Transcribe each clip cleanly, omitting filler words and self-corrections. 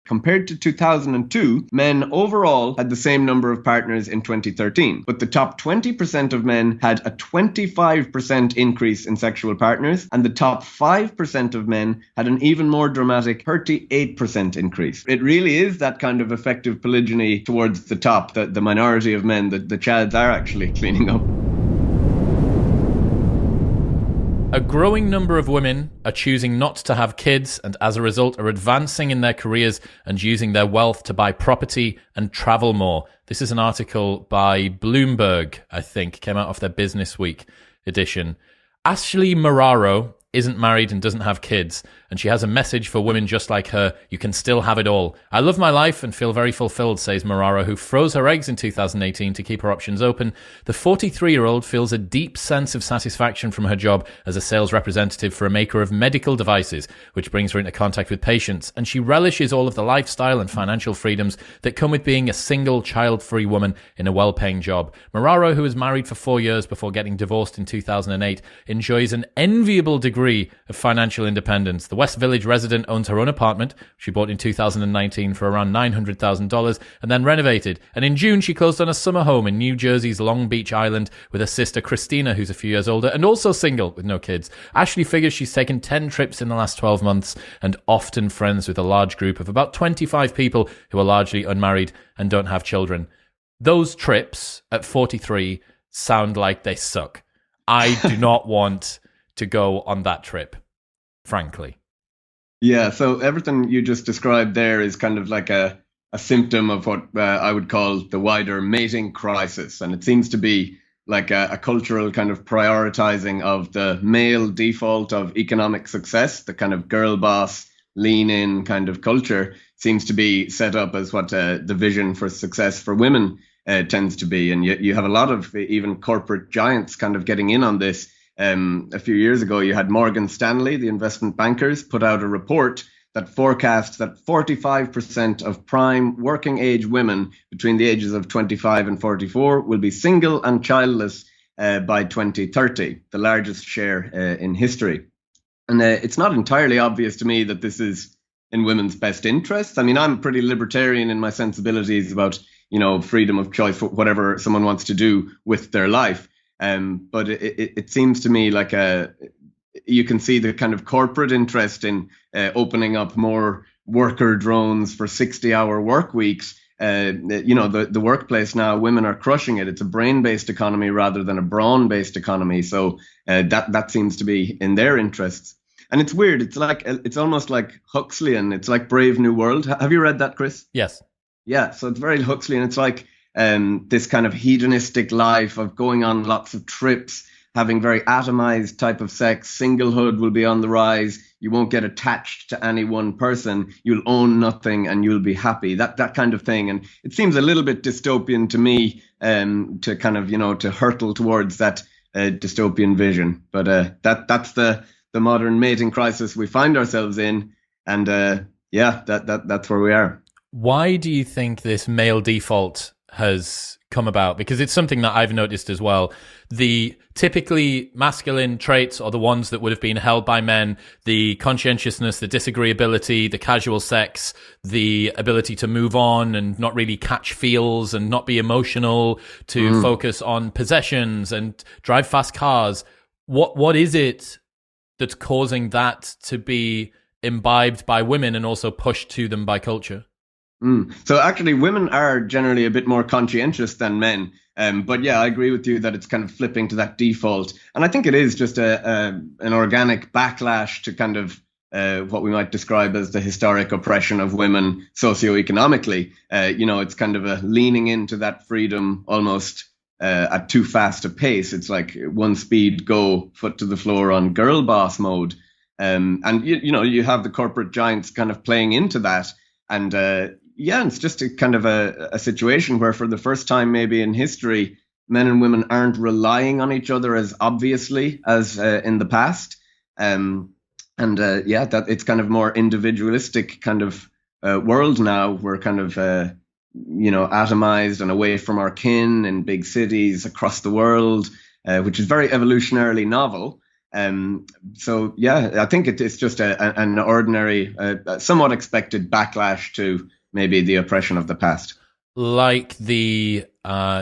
Compared to 2002, men overall had the same number of partners in 2013, but the top 20% of men had a 25% increase in sexual partners, and the top 5% of men had an even more dramatic 38% increase. It really is that kind of effective polygyny towards the top, that the minority of men, the Chads are actually cleaning up. A growing number of women are choosing not to have kids and as a result are advancing in their careers and using their wealth to buy property and travel more. This is an article by Bloomberg, I think, came out of their Business Week edition. Ashley Marraro isn't married and doesn't have kids, and she has a message for women just like her: you can still have it all. I love my life and feel very fulfilled, says Marraro, who froze her eggs in 2018 to keep her options open. The 43-year-old feels a deep sense of satisfaction from her job as a sales representative for a maker of medical devices, which brings her into contact with patients, and she relishes all of the lifestyle and financial freedoms that come with being a single, child-free woman in a well-paying job. Marraro, who was married for 4 years before getting divorced in 2008, enjoys an enviable degree of financial independence. The West Village resident owns her own apartment. She bought in 2019 for around $900,000 and then renovated. And in June, she closed on a summer home in New Jersey's Long Beach Island with her sister Christina, who's a few years older and also single with no kids. Ashley figures she's taken 10 trips in the last 12 months and often friends with a large group of about 25 people who are largely unmarried and don't have children. Those trips at 43 sound like they suck. I do not want to go on that trip, frankly. Yeah, so everything you just described there is kind of like a symptom of what I would call the wider mating crisis. And it seems to be like a cultural kind of prioritizing of the male default of economic success. The kind of girl boss, lean in kind of culture seems to be set up as what the vision for success for women tends to be. And you have a lot of even corporate giants kind of getting in on this. A few years ago, you had Morgan Stanley, the investment bankers, put out a report that forecasts that 45% of prime working age women between the ages of 25 and 44 will be single and childless by 2030, the largest share in history. And it's not entirely obvious to me that this is in women's best interests. I mean, I'm pretty libertarian in my sensibilities about, freedom of choice for whatever someone wants to do with their life. But it seems to me like you can see the kind of corporate interest in opening up more worker drones for 60-hour work weeks. The workplace now, women are crushing it. It's a brain-based economy rather than a brawn-based economy. So that seems to be in their interests. And it's weird. It's almost like Huxleyan. It's like Brave New World. Have you read that, Chris? Yes. Yeah. So it's very Huxleyan. It's like this kind of hedonistic life of going on lots of trips, having very atomized type of sex. Singlehood will be on the rise. You won't get attached to any one person. You'll own nothing and you'll be happy. That kind of thing. And it seems a little bit dystopian to me, to kind of, to hurtle towards that dystopian vision. But that's the modern mating crisis we find ourselves in. And that's where we are. Why do you think this male default has come about? Because it's something that I've noticed as well. The typically masculine traits are the ones that would have been held by men: the conscientiousness, the disagreeability, the casual sex, the ability to move on and not really catch feels and not be emotional, to focus on possessions and drive fast cars. What is it that's causing that to be imbibed by women and also pushed to them by culture? So actually, women are generally a bit more conscientious than men. But yeah, I agree with you that it's kind of flipping to that default. And I think it is just an organic backlash to kind of what we might describe as the historic oppression of women socioeconomically. It's kind of a leaning into that freedom almost at too fast a pace. It's like one speed go, foot to the floor on girl boss mode. And you have the corporate giants kind of playing into that. And it's just a kind of a situation where for the first time maybe in history, men and women aren't relying on each other as obviously as in the past. That it's kind of more individualistic kind of world now. We're kind of, atomized and away from our kin in big cities across the world, which is very evolutionarily novel. So yeah, I think it's just an ordinary, somewhat expected backlash to maybe the oppression of the past. Like the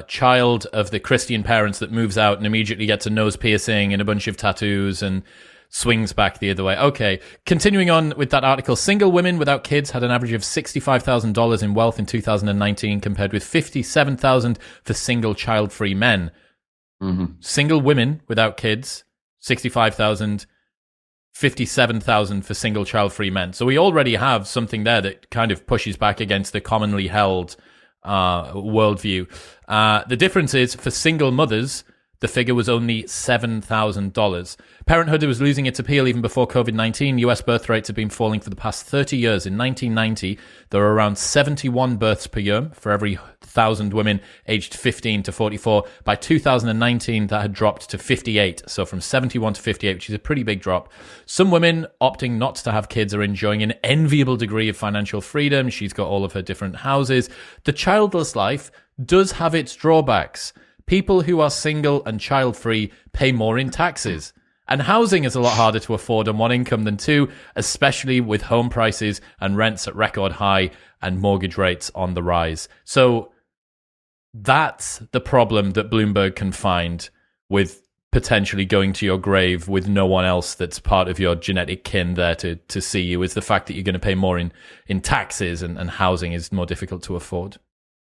child of the Christian parents that moves out and immediately gets a nose piercing and a bunch of tattoos and swings back the other way. Okay, continuing on with that article, single women without kids had an average of $65,000 in wealth in 2019 compared with $57,000 for single child-free men. Mm-hmm. Single women without kids, 65,000, 57,000 for single child-free men. So we already have something there that kind of pushes back against the commonly held worldview. The difference is for single mothers, the figure was only $7,000. Parenthood was losing its appeal even before COVID-19. US birth rates have been falling for the past 30 years. In 1990, there were around 71 births per year for every 1,000 women aged 15 to 44. By 2019, that had dropped to 58. So from 71 to 58, which is a pretty big drop. Some women opting not to have kids are enjoying an enviable degree of financial freedom. She's got all of her different houses. The childless life does have its drawbacks. People who are single and child-free pay more in taxes. And housing is a lot harder to afford on one income than two, especially with home prices and rents at record high and mortgage rates on the rise. So that's the problem that Bloomberg can find with potentially going to your grave with no one else that's part of your genetic kin there to see you, is the fact that you're going to pay more in taxes and housing is more difficult to afford.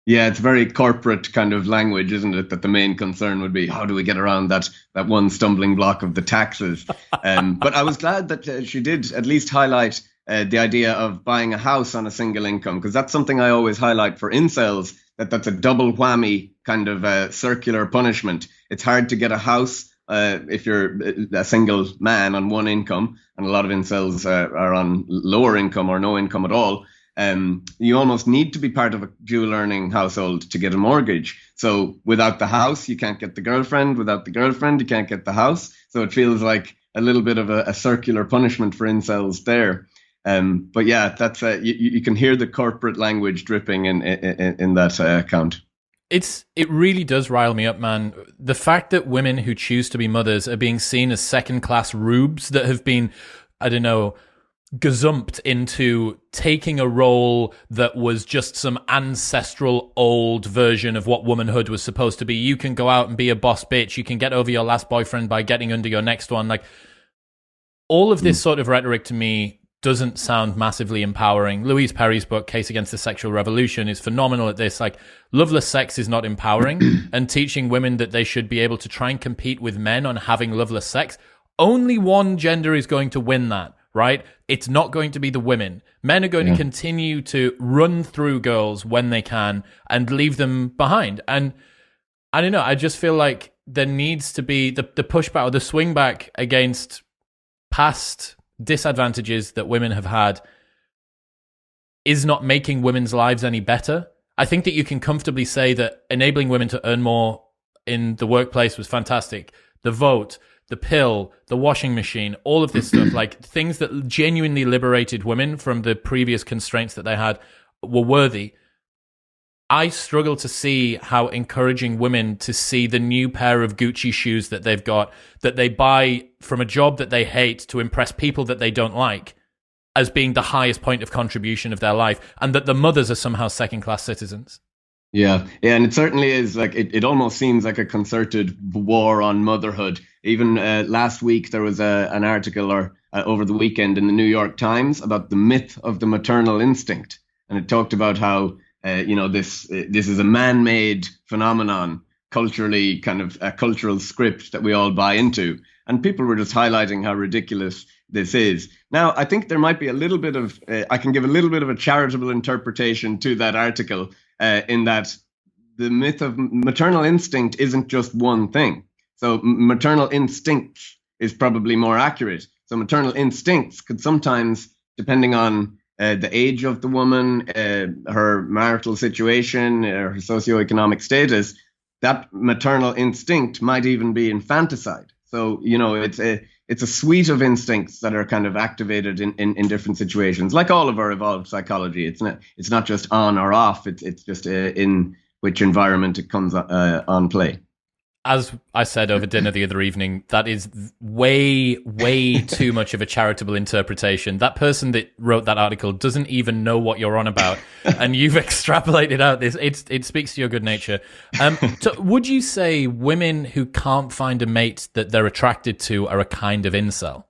Yeah, it's very corporate kind of language, isn't it? That the main concern would be, how do we get around that one stumbling block of the taxes? But I was glad that she did at least highlight the idea of buying a house on a single income, because that's something I always highlight for incels, that's a double whammy kind of circular punishment. It's hard to get a house if you're a single man on one income, and a lot of incels are on lower income or no income at all. You almost need to be part of a dual earning household to get a mortgage. So without the house, you can't get the girlfriend. Without the girlfriend, you can't get the house. So it feels like a little bit of a circular punishment for incels there. But yeah, that's you can hear the corporate language dripping in that account. It really does rile me up, man. The fact that women who choose to be mothers are being seen as second-class rubes that have been, I don't know, gazumped into taking a role that was just some ancestral old version of what womanhood was supposed to be. You can go out and be a boss bitch. You can get over your last boyfriend by getting under your next one. Like, all of this sort of rhetoric to me doesn't sound massively empowering. Louise Perry's book, Case Against the Sexual Revolution, is phenomenal at this. Like, loveless sex is not empowering, and teaching women that they should be able to try and compete with men on having loveless sex. Only one gender is going to win that. Right? It's not going to be the women. Men are going to continue to run through girls when they can and leave them behind. And I don't know, I just feel like there needs to be the pushback or the swing back against past disadvantages that women have had is not making women's lives any better. I think that you can comfortably say that enabling women to earn more in the workplace was fantastic. The vote, the pill, the washing machine, all of this stuff, like things that genuinely liberated women from the previous constraints that they had, were worthy. I struggle to see how encouraging women to see the new pair of Gucci shoes that they've got, that they buy from a job that they hate to impress people that they don't like, as being the highest point of contribution of their life, and that the mothers are somehow second-class citizens. Yeah, and it certainly is. Like it almost seems like a concerted war on motherhood. Even last week there was an article, or over the weekend, in the New York Times about the myth of the maternal instinct, and it talked about how this is a man-made phenomenon, culturally kind of a cultural script that we all buy into, and people were just highlighting how ridiculous this is. Now, I think there might be a little bit of I can give a little bit of a charitable interpretation to that article. In that the myth of maternal instinct isn't just one thing. So maternal instincts is probably more accurate. So maternal instincts could sometimes, depending on the age of the woman, her marital situation, her socioeconomic status, that maternal instinct might even be infanticide. So, it's a suite of instincts that are kind of activated in different situations, like all of our evolved psychology. It's not just on or off. It's just in which environment it comes on play. as I said over dinner the other evening, that is way, way too much of a charitable interpretation. That person that wrote that article doesn't even know what you're on about, and you've extrapolated out this. It speaks to your good nature. So would you say women who can't find a mate that they're attracted to are a kind of incel?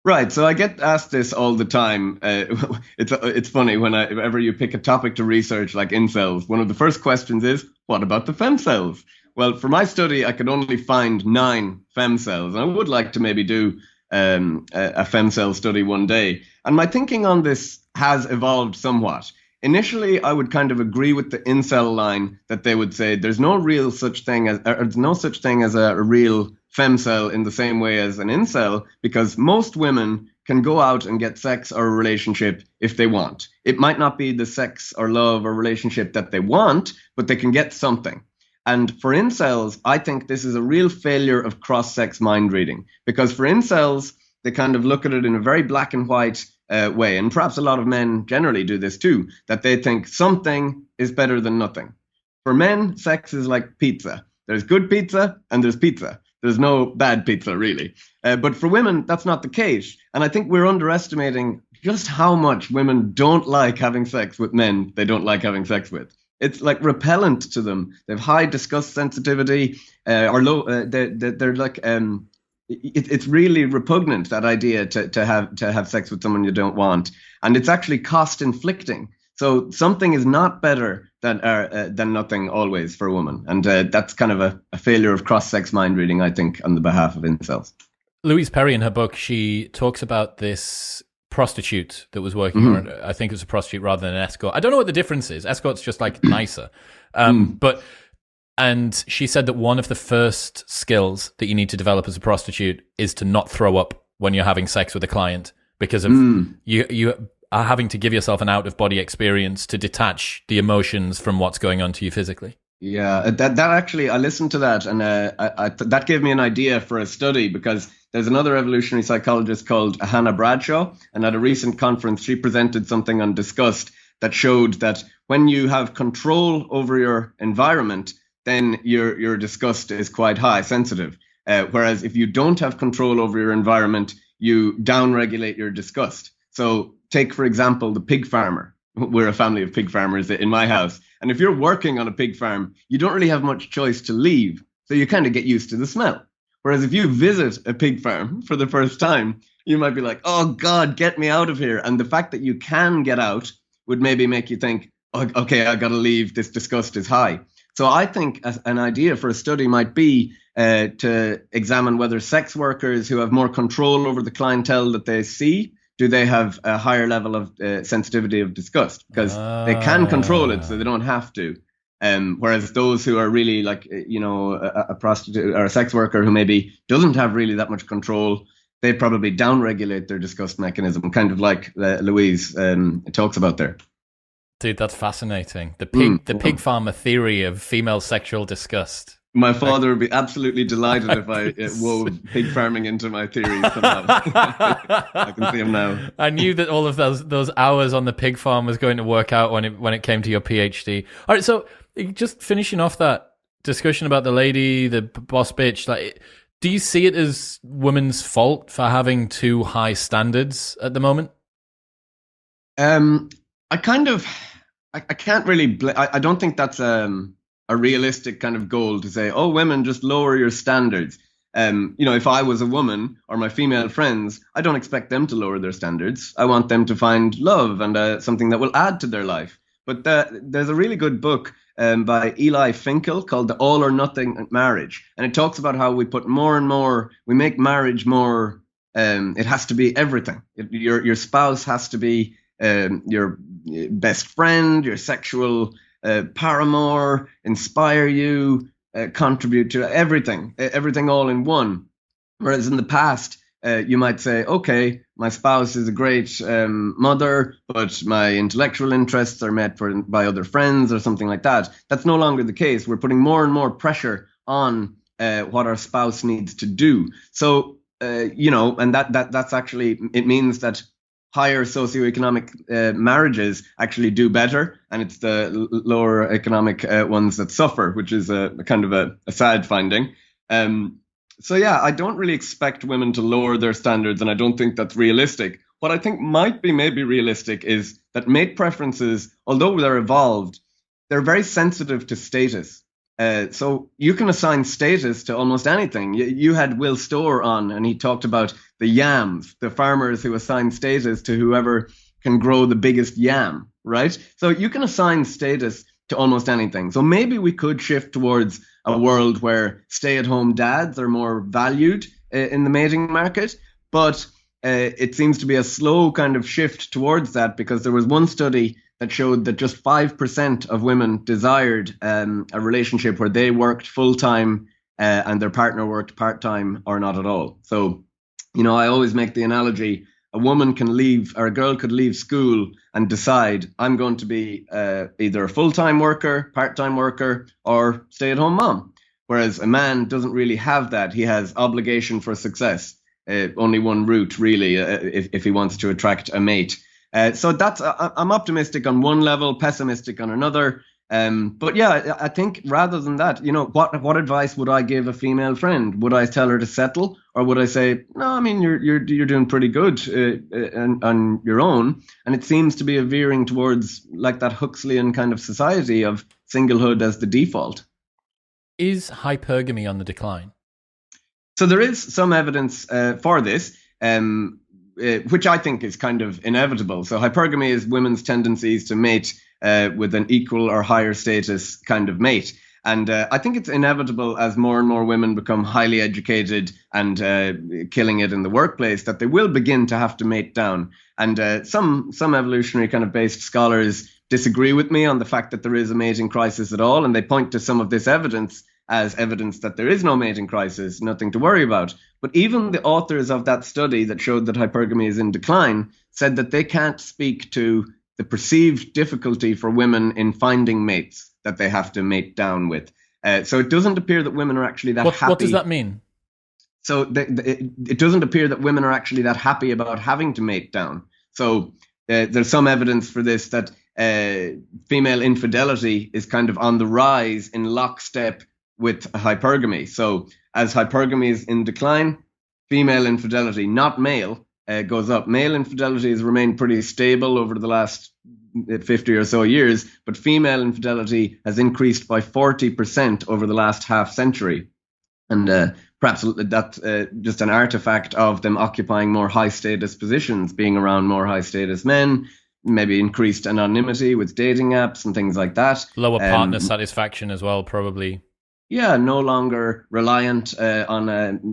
Right, so I get asked this all the time. It's funny whenever you pick a topic to research like incels, one of the first questions is, what about the femcells? Well, for my study, I could only find 9 femcells, and I would like to maybe do a femcell study one day. And my thinking on this has evolved somewhat. Initially, I would kind of agree with the incel line that they would say there's no such thing as a real femcell in the same way as an incel, because most women can go out and get sex or a relationship if they want. It might not be the sex or love or relationship that they want, but they can get something. And for incels, I think this is a real failure of cross-sex mind reading, because for incels, they kind of look at it in a very black and white way. And perhaps a lot of men generally do this too, that they think something is better than nothing. For men, sex is like pizza. There's good pizza and there's pizza. There's no bad pizza, really. But for women, that's not the case. And I think we're underestimating just how much women don't like having sex with men they don't like having sex with. It's like repellent to them. They have high disgust sensitivity, or low. They're like it's really repugnant, that idea to have sex with someone you don't want, and it's actually cost inflicting. So something is not better than nothing always for a woman, and that's kind of a failure of cross-sex mind reading, I think, on the behalf of incels. Louise Perry, in her book, she talks about this prostitute that was working on it. I think it was a prostitute rather than an escort. I don't know what the difference is. Escort's just like nicer. And she said that one of the first skills that you need to develop as a prostitute is to not throw up when you're having sex with a client, because of you are having to give yourself an out-of-body experience to detach the emotions from what's going on to you physically. Yeah, that actually, I listened to that, and that gave me an idea for a study, because there's another evolutionary psychologist called Hannah Bradshaw, and at a recent conference, she presented something on disgust that showed that when you have control over your environment, then your disgust is quite high, sensitive. Whereas if you don't have control over your environment, you downregulate your disgust. So take, for example, the pig farmer. We're a family of pig farmers in my house. And if you're working on a pig farm, you don't really have much choice to leave. So you kind of get used to the smell. Whereas if you visit a pig farm for the first time, you might be like, oh, God, get me out of here. And the fact that you can get out would maybe make you think, oh, okay, I got to leave. This disgust is high. So I think an idea for a study might be to examine whether sex workers who have more control over the clientele that they see, do they have a higher level of sensitivity of disgust? Because they can control it, so they don't have to. Whereas those who are really like, a prostitute or a sex worker who maybe doesn't have really that much control, they probably downregulate their disgust mechanism, kind of like Louise talks about there. Dude, that's fascinating. The pig farmer theory of female sexual disgust. My father would be absolutely delighted if I wove pig farming into my theories somehow. I can see him now. I knew that all of those hours on the pig farm was going to work out when it came to your PhD. All right, so just finishing off that discussion about the lady, the boss bitch, like, do you see it as women's fault for having too high standards at the moment? I can't really. I don't think that's a realistic kind of goal to say, oh, women, just lower your standards. If I was a woman or my female friends, I don't expect them to lower their standards. I want them to find love and something that will add to their life. But there's a really good book by Eli Finkel called The All or Nothing Marriage. And it talks about how we put more and more, we make marriage more, it has to be everything. Your spouse has to be your best friend, your sexual paramour, inspire you, contribute to everything all in one. Whereas in the past, you might say, okay, my spouse is a great mother, but my intellectual interests are met by other friends or something like that. That's no longer the case. We're putting more and more pressure on what our spouse needs to do. So, and that's actually, it means that higher socioeconomic marriages actually do better, and it's the lower economic ones that suffer, which is a kind of a sad finding. So yeah, I don't really expect women to lower their standards, and I don't think that's realistic. What I think might be maybe realistic is that mate preferences, although they're evolved, they're very sensitive to status. So you can assign status to almost anything. You had Will Storr on, and he talked about the yams, the farmers who assign status to whoever can grow the biggest yam, right? So you can assign status to almost anything. So maybe we could shift towards a world where stay-at-home dads are more valued in the mating market, but it seems to be a slow kind of shift towards that, because there was one study that showed that just 5% of women desired a relationship where they worked full-time and their partner worked part-time or not at all. So, I always make the analogy, a woman can leave, or a girl could leave school and decide, I'm going to be either a full-time worker, part-time worker, or stay-at-home mom. Whereas a man doesn't really have that. He has obligation for success. Only one route, really, if he wants to attract a mate. So I'm optimistic on one level, pessimistic on another. But yeah, I think rather than that, what advice would I give a female friend? Would I tell her to settle, or would I say, no, I mean, you're doing pretty good on your own? And it seems to be a veering towards like that Huxleyan kind of society of singlehood as the default. Is hypergamy on the decline? So there is some evidence for this. Which I think is kind of inevitable. So hypergamy is women's tendencies to mate with an equal or higher status kind of mate. And I think it's inevitable as more and more women become highly educated and killing it in the workplace, that they will begin to have to mate down. And some evolutionary kind of based scholars disagree with me on the fact that there is a mating crisis at all. And they point to some of this evidence as evidence that there is no mating crisis, nothing to worry about. But even the authors of that study that showed that hypergamy is in decline said that they can't speak to the perceived difficulty for women in finding mates that they have to mate down with. So it doesn't appear that women are actually that happy. What does that mean? So it doesn't appear that women are actually that happy about having to mate down. So there's some evidence for this, that female infidelity is kind of on the rise in lockstep with hypergamy. So as hypergamy is in decline, female infidelity, not male, goes up. Male infidelity has remained pretty stable over the last 50 or so years, but female infidelity has increased by 40% over the last half century. And perhaps that's just an artifact of them occupying more high status positions, being around more high status men, maybe increased anonymity with dating apps and things like that. Lower partner satisfaction as well, probably. Yeah, no longer reliant on,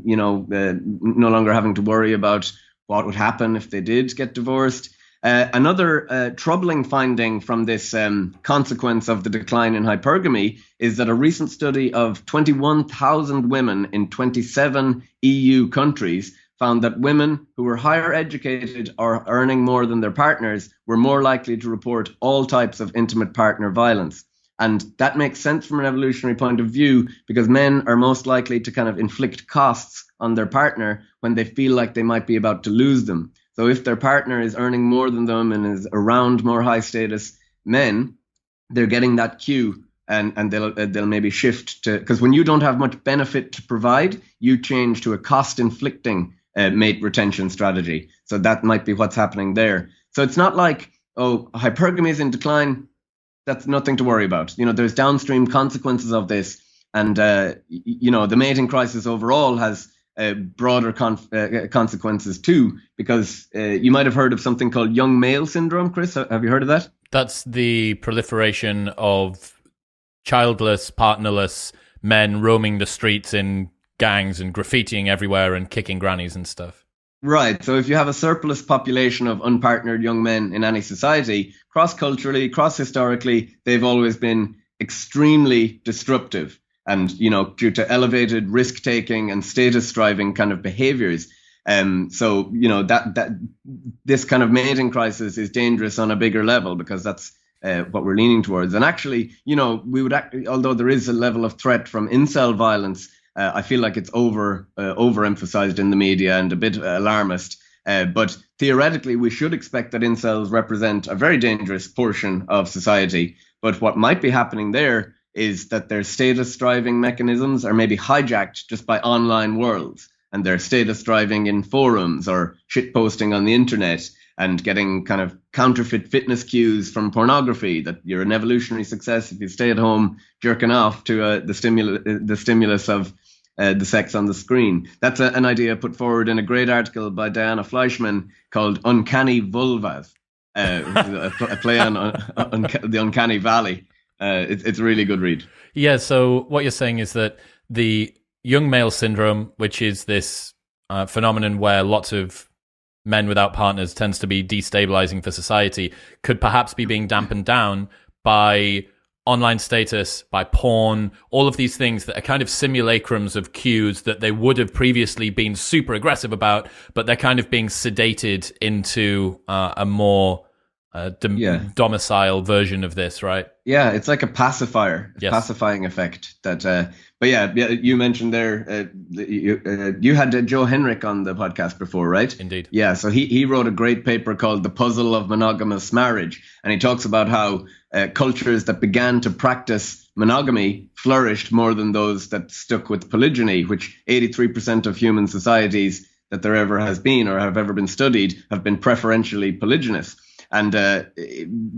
no longer having to worry about what would happen if they did get divorced. Another troubling finding from this consequence of the decline in hypergamy is that a recent study of 21,000 women in 27 EU countries found that women who were higher educated or earning more than their partners were more likely to report all types of intimate partner violence. And that makes sense from an evolutionary point of view, because men are most likely to kind of inflict costs on their partner when they feel like they might be about to lose them. So if their partner is earning more than them and is around more high status men, they're getting that cue, and they'll maybe shift to, because when you don't have much benefit to provide, you change to a cost inflicting mate retention strategy. So that might be what's happening there. So it's not like, oh, hypergamy is in decline, that's nothing to worry about. There's downstream consequences of this. And, the mating crisis overall has broader consequences too, because you might have heard of something called young male syndrome. Chris, have you heard of that? That's the proliferation of childless, partnerless men roaming the streets in gangs and graffitiing everywhere and kicking grannies and stuff. Right. So if you have a surplus population of unpartnered young men in any society, cross-culturally, cross-historically, they've always been extremely disruptive and, due to elevated risk-taking and status-striving kind of behaviors. So, that this kind of mating crisis is dangerous on a bigger level, because that's what we're leaning towards. And actually, we would, although there is a level of threat from incel violence, I feel like it's overemphasized in the media and a bit alarmist. But theoretically, we should expect that incels represent a very dangerous portion of society. But what might be happening there is that their status-driving mechanisms are maybe hijacked just by online worlds, and their status-driving in forums or shitposting on the internet and getting kind of counterfeit fitness cues from pornography, that you're an evolutionary success if you stay at home jerking off to the stimulus of the sex on the screen. That's an idea put forward in a great article by Diana Fleischman called Uncanny Vulvas, a play on the Uncanny Valley. It's a really good read. Yeah, so what you're saying is that the young male syndrome, which is this phenomenon where lots of men without partners tends to be destabilizing for society, could perhaps be being dampened down by online status, by porn, all of these things that are kind of simulacrums of cues that they would have previously been super aggressive about, but they're kind of being sedated into a more domicile version of this, right? Yeah, it's like a pacifier, yes. Pacifying effect. That, but yeah, you mentioned there, you had Joe Henrik on the podcast before, right? Indeed. Yeah, so he wrote a great paper called The Puzzle of Monogamous Marriage, and he talks about how cultures that began to practice monogamy flourished more than those that stuck with polygyny, which 83% of human societies that there ever has been or have ever been studied have been preferentially polygynous. And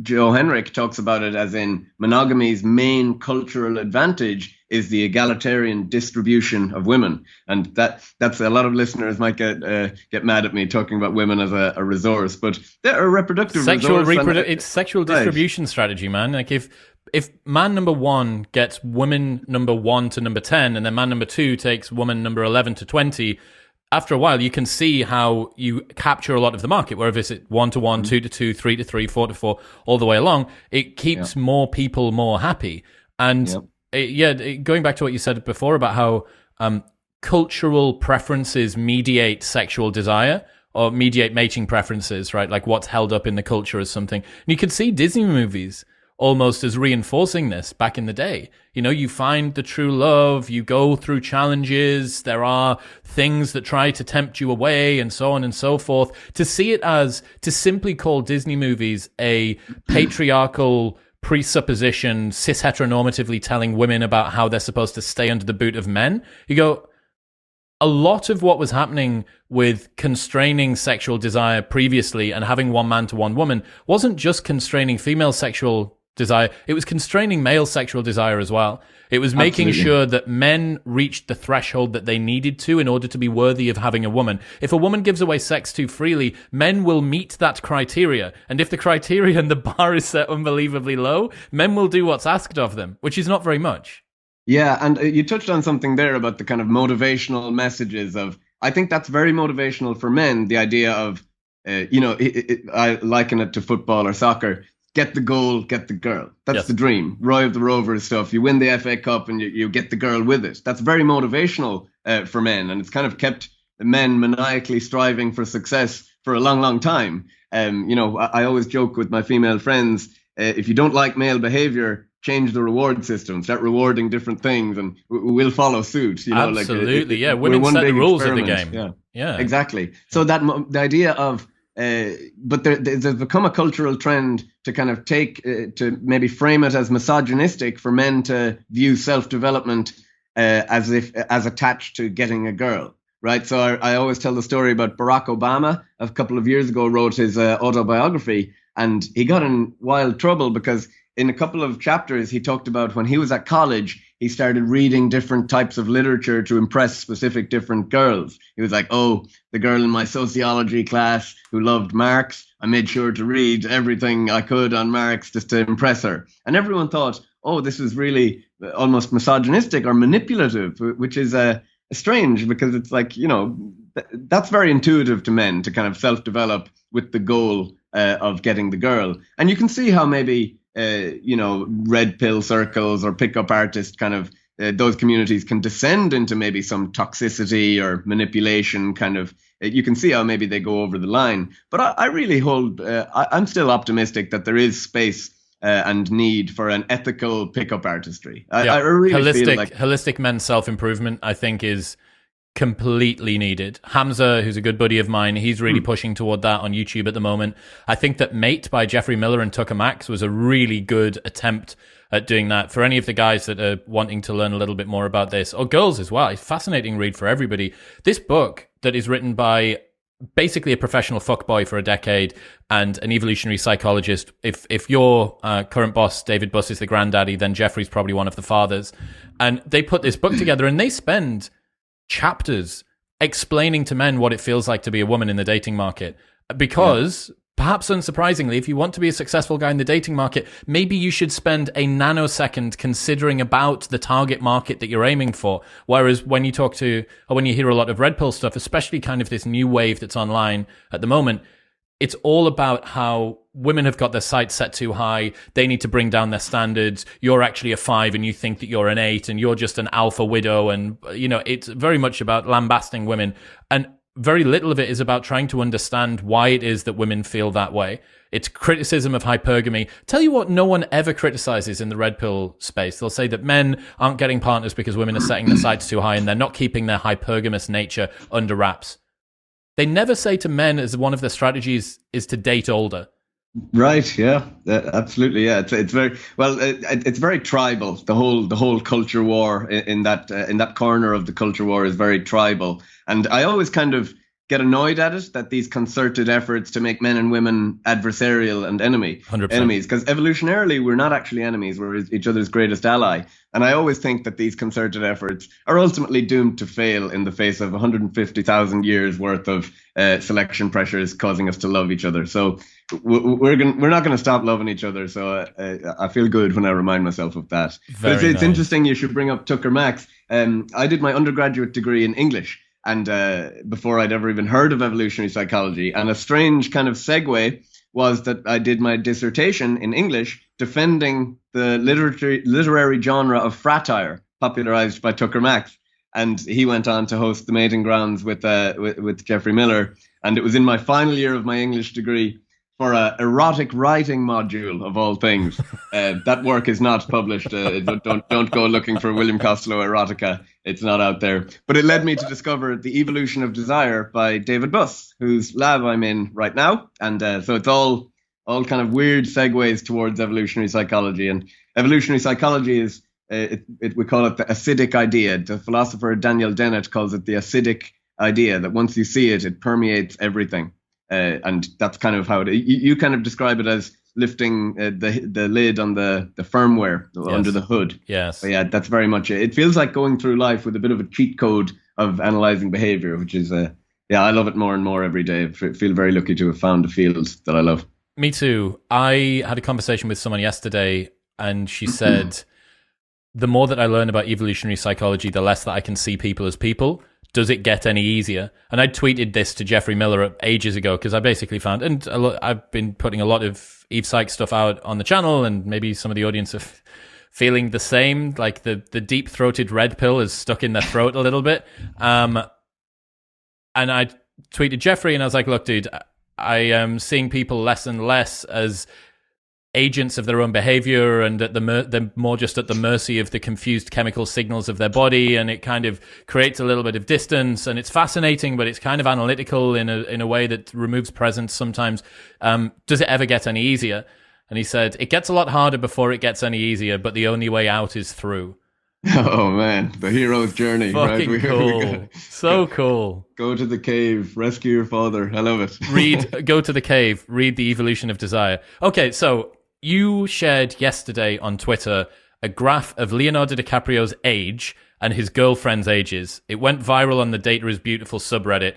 Joe Henrik talks about it as in monogamy's main cultural advantage is the egalitarian distribution of women. And that's a lot of listeners might get mad at me talking about women as a resource, but they're a reproductive resource. It's sexual distribution strategy, man. Like if man number 1 gets woman number 1 to number 10, and then man number 2 takes woman number 11 to 20, after a while, you can see how you capture a lot of the market, where if it's 1 to 1, 2 to 2, 3 to 3, 4 to 4, all the way along, it keeps more people more happy. And going back to what you said before about how cultural preferences mediate sexual desire or mediate mating preferences, right? Like what's held up in the culture as something. And you could see Disney movies almost as reinforcing this back in the day. You know, you find the true love, you go through challenges, there are things that try to tempt you away, and so on and so forth. To see it as, to simply call Disney movies a patriarchal presupposition, cis heteronormatively telling women about how they're supposed to stay under the boot of men, you go, a lot of what was happening with constraining sexual desire previously and having one man to one woman wasn't just constraining female sexual desire, it was constraining male sexual desire as well. It was making sure that men reached the threshold that they needed to in order to be worthy of having a woman. If a woman gives away sex too freely, men will meet that criteria. And if the criteria and the bar is set unbelievably low, men will do what's asked of them, which is not very much. Yeah, and you touched on something there about the kind of motivational messages of, I think that's very motivational for men, the idea of, I liken it to football or soccer. Get the goal, get the girl. That's the dream. Roy of the Rovers stuff. You win the FA Cup and you get the girl with it. That's very motivational for men. And it's kind of kept men maniacally striving for success for a long, long time. I always joke with my female friends, if you don't like male behavior, change the reward system, start rewarding different things, and we'll follow suit. Absolutely, Women set the rules of the game. Yeah, exactly. So that the idea of, but there's become a cultural trend to kind of to maybe frame it as misogynistic for men to view self-development as attached to getting a girl. Right. So I always tell the story about Barack Obama. A couple of years ago, wrote his autobiography, and he got in wild trouble because in a couple of chapters, he talked about when he was at college, he started reading different types of literature to impress specific different girls. He was like, oh, the girl in my sociology class who loved Marx, I made sure to read everything I could on Marx just to impress her. And everyone thought, oh, this is really almost misogynistic or manipulative, which is strange because it's like, that's very intuitive to men to kind of self-develop with the goal of getting the girl. And you can see how maybe red pill circles or pickup artist kind of those communities can descend into maybe some toxicity or manipulation kind of. You can see how maybe they go over the line. But I really I'm still optimistic that there is space and need for an ethical pickup artistry. I really feel like holistic men's self-improvement, I think, is completely needed. Hamza, who's a good buddy of mine, he's really pushing toward that on YouTube at the moment. I think that Mate by Jeffrey Miller and Tucker Max was a really good attempt at doing that. For any of the guys that are wanting to learn a little bit more about this, or girls as well, it's a fascinating read for everybody. This book that is written by basically a professional fuckboy for a decade and an evolutionary psychologist. If your current boss, David Buss, is the granddaddy, then Jeffrey's probably one of the fathers. And they put this book together and they spend chapters explaining to men what it feels like to be a woman in the dating market. Because, perhaps unsurprisingly, if you want to be a successful guy in the dating market, maybe you should spend a nanosecond considering about the target market that you're aiming for. Whereas when you talk to, or when you hear a lot of red pill stuff, especially kind of this new wave that's online at the moment, it's all about how women have got their sights set too high. They need to bring down their standards. You're actually a 5 and you think that you're an 8 and you're just an alpha widow. And, you know, it's very much about lambasting women. And very little of it is about trying to understand why it is that women feel that way. It's criticism of hypergamy. Tell you what, no one ever criticizes in the red pill space. They'll say that men aren't getting partners because women are setting their sights too high and they're not keeping their hypergamous nature under wraps. They never say to men as one of their strategies is to date older. Right. Yeah. Absolutely. Yeah. It's very well. It's very tribal. The whole culture war in that corner of the culture war is very tribal, and I always kind of get annoyed at it, that these concerted efforts to make men and women adversarial and enemies, because evolutionarily we're not actually enemies, we're each other's greatest ally. And I always think that these concerted efforts are ultimately doomed to fail in the face of 150,000 years worth of selection pressures causing us to love each other. So we're not going to stop loving each other. So I feel good when I remind myself of that. But it's interesting you should bring up Tucker Max. I did my undergraduate degree in English, and before I'd ever even heard of evolutionary psychology. And a strange kind of segue was that I did my dissertation in English defending the literary genre of fratire, popularized by Tucker Max. And he went on to host the Mating Grounds with Jeffrey Miller. And it was in my final year of my English degree for a erotic writing module, of all things. That work is not published. Don't go looking for William Costello erotica. It's not out there. But it led me to discover The Evolution of Desire by David Buss, whose lab I'm in right now. And so it's all kind of weird segues towards evolutionary psychology. And evolutionary psychology is, we call it the acidic idea. The philosopher Daniel Dennett calls it the acidic idea, that once you see it, it permeates everything. And that's kind of how you kind of describe it as lifting the lid on the firmware under the hood. Yes. But yeah, that's very much it. It feels like going through life with a bit of a cheat code of analyzing behavior, which is, I love it more and more every day. I feel very lucky to have found a field that I love. Me too. I had a conversation with someone yesterday and she said, the more that I learn about evolutionary psychology, the less that I can see people as people. Does it get any easier? And I tweeted this to Jeffrey Miller ages ago because I basically found, and I've been putting a lot of Eve Psych stuff out on the channel, and maybe some of the audience are feeling the same, like the deep-throated red pill is stuck in their throat a little bit. And I tweeted Jeffrey and I was like, look, dude, I am seeing people less and less as agents of their own behavior and they're more just at the mercy of the confused chemical signals of their body, and it kind of creates a little bit of distance, and it's fascinating, but it's kind of analytical in a way that removes presence sometimes. Does it ever get any easier? And he said, it gets a lot harder before it gets any easier, but the only way out is through. Oh man, the hero's journey. Fucking right? Cool. So cool. Go to the cave, rescue your father. I love it. Go to the cave, read The Evolution of Desire. Okay, so you shared yesterday on Twitter a graph of Leonardo DiCaprio's age and his girlfriend's ages. It went viral on the Data is Beautiful subreddit.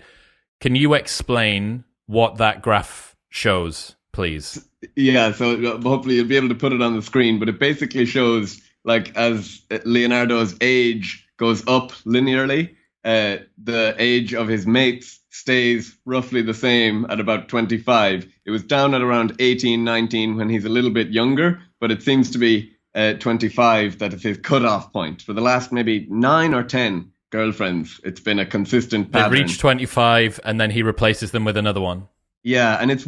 Can you explain what that graph shows, please? Yeah, so hopefully you'll be able to put it on the screen, but it basically shows, like, as Leonardo's age goes up linearly, the age of his mates stays roughly the same at about 25. It was down at around 18, 19 when he's a little bit younger, but it seems to be 25 that is his cutoff point. For the last maybe 9 or 10 girlfriends, it's been a consistent pattern. They reach 25 and then he replaces them with another one. Yeah, and it's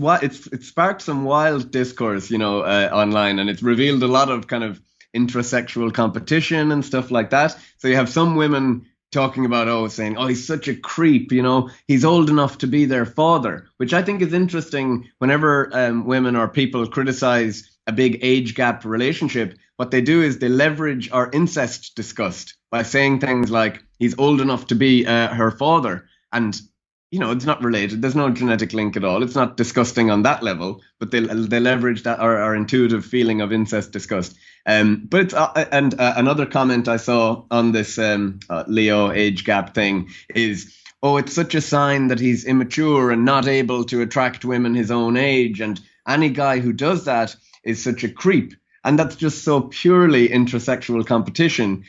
sparked some wild discourse, online, and it's revealed a lot of kind of intrasexual competition and stuff like that. So you have some women talking about, saying, he's such a creep, he's old enough to be their father, which I think is interesting. Whenever women or people criticize a big age gap relationship, what they do is they leverage our incest disgust by saying things like, he's old enough to be her father. And, it's not related. There's no genetic link at all. It's not disgusting on that level, but they leverage that our intuitive feeling of incest disgust. But it's another comment I saw on this Leo age gap thing is, it's such a sign that he's immature and not able to attract women his own age. And any guy who does that is such a creep. And that's just so purely intersexual competition.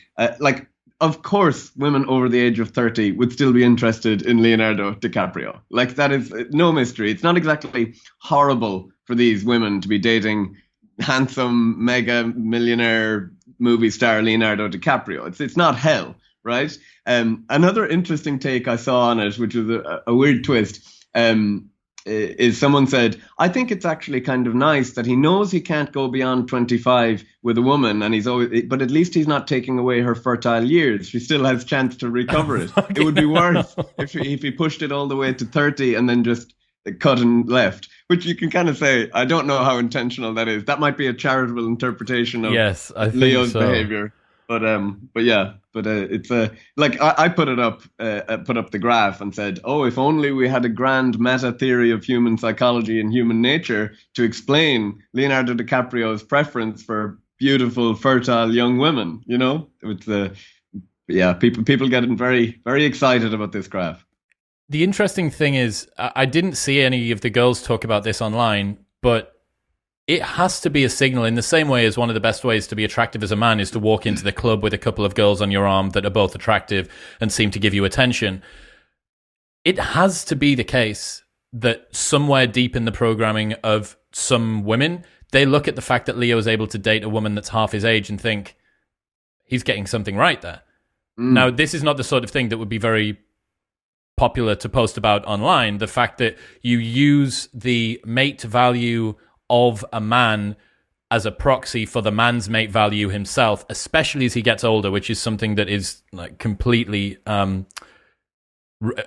Of course, women over the age of 30 would still be interested in Leonardo DiCaprio. That is no mystery. It's not exactly horrible for these women to be dating handsome, mega millionaire movie star Leonardo DiCaprio. It's not hell, right? Another interesting take I saw on it, which was a weird twist, is someone said, I think it's actually kind of nice that he knows he can't go beyond 25 with a woman, and but at least he's not taking away her fertile years. She still has chance to recover it. It would be worse if he pushed it all the way to 30 and then just cut and left, which you can kind of say, I don't know how intentional that is. That might be a charitable interpretation of Leo's behavior. But it's I put up the graph and said, if only we had a grand meta theory of human psychology and human nature to explain Leonardo DiCaprio's preference for beautiful, fertile young women. It's people getting very, very excited about this graph. The interesting thing is, I didn't see any of the girls talk about this online, but it has to be a signal in the same way as one of the best ways to be attractive as a man is to walk into the club with a couple of girls on your arm that are both attractive and seem to give you attention. It has to be the case that somewhere deep in the programming of some women, they look at the fact that Leo is able to date a woman that's half his age and think, he's getting something right there. Now, this is not the sort of thing that would be very popular to post about online. The fact that you use the mate value of a man as a proxy for the man's mate value himself, especially as he gets older, which is something that is completely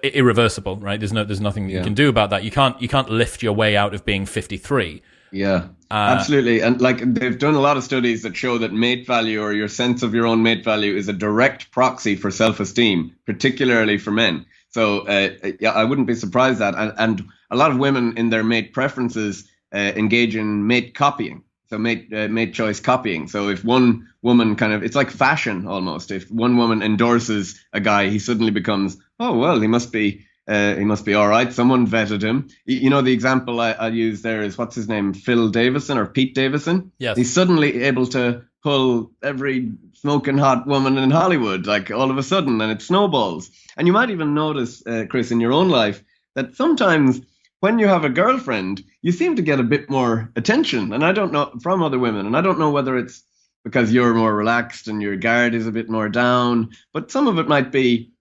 irreversible, right? There's nothing you can do about that. You can't lift your way out of being 53. Yeah, absolutely. And they've done a lot of studies that show that mate value, or your sense of your own mate value, is a direct proxy for self-esteem, particularly for men. So I wouldn't be surprised that. And a lot of women in their mate preferences engage in mate copying, so mate choice copying. So if one woman it's like fashion almost. If one woman endorses a guy, he suddenly becomes, he must be all right. Someone vetted him. The example I use there is, what's his name, Phil Davison or Pete Davison? Yes. He's suddenly able to pull every smoking hot woman in Hollywood, all of a sudden, and it snowballs. And you might even notice, Chris, in your own life, that sometimes when you have a girlfriend, you seem to get a bit more attention, and I don't know, from other women, and I don't know whether it's because you're more relaxed and your guard is a bit more down, but some of it might be,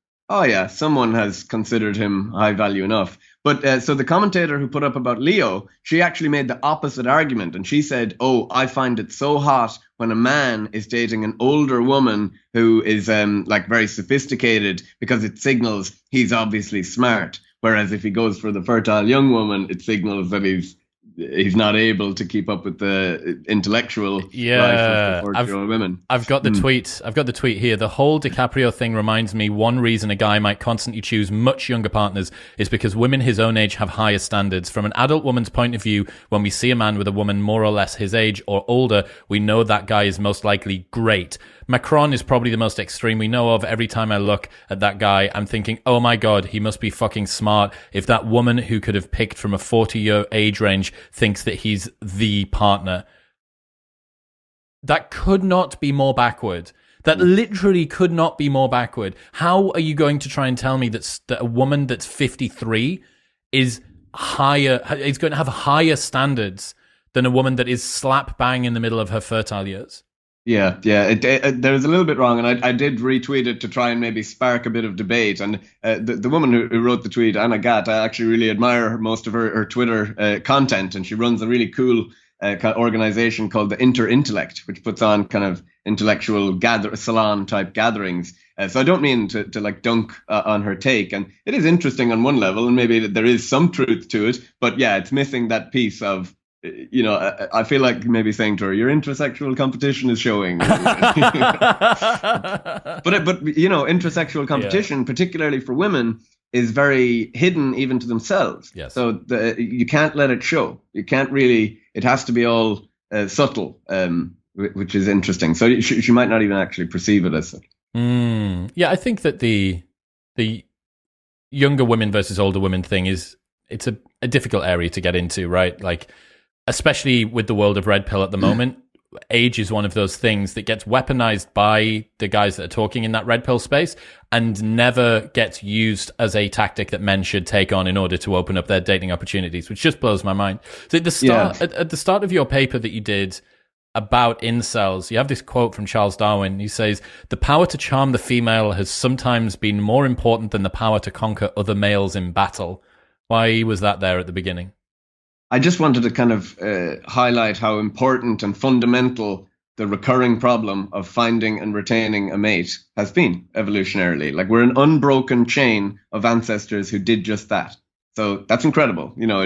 someone has considered him high value enough. But so the commentator who put up about Leo, she actually made the opposite argument, and she said, I find it so hot when a man is dating an older woman who is very sophisticated, because it signals he's obviously smart. Whereas if he goes for the fertile young woman, it signals that he's not able to keep up with the intellectual life of the 40-year-old women. I've got the tweet. I've got the tweet here. The whole DiCaprio thing reminds me, one reason a guy might constantly choose much younger partners is because women his own age have higher standards. From an adult woman's point of view, when we see a man with a woman more or less his age or older, we know that guy is most likely great. Macron is probably the most extreme we know of. Every time I look at that guy, I'm thinking, oh my God, he must be fucking smart. If that woman who could have picked from a 40-year age range thinks that he's the partner. That could not be more backward. That literally could not be more backward. How are you going to try and tell me that a woman that's 53 is going to have higher standards than a woman that is slap bang in the middle of her fertile years? Yeah. There's a little bit wrong, and I did retweet it to try and maybe spark a bit of debate. And the woman who wrote the tweet, Anna Gatt, I actually really admire most of her Twitter content, and she runs a really cool organization called the Inter-Intellect, which puts on kind of intellectual salon type gatherings. So I don't mean to like dunk on her take, and it is interesting on one level, and maybe there is some truth to it, but yeah, it's missing that piece of, you know, I feel like maybe saying to her, your intersexual competition is showing. But you know, intersexual competition, particularly for women, is very hidden even to themselves. Yes. So you can't let it show. You can't really. It has to be all subtle, which is interesting. So she might not even actually perceive it as such. Yeah, I think that the younger women versus older women thing it's a difficult area to get into, right? Like, especially with the world of red pill at the moment, age is one of those things that gets weaponized by the guys that are talking in that red pill space and never gets used as a tactic that men should take on in order to open up their dating opportunities, which just blows my mind. So at the start of your paper that you did about incels, you have this quote from Charles Darwin. He says, "The power to charm the female has sometimes been more important than the power to conquer other males in battle." Why was that there at the beginning? I just wanted to kind of highlight how important and fundamental the recurring problem of finding and retaining a mate has been evolutionarily. Like, we're an unbroken chain of ancestors who did just that. So that's incredible. You know,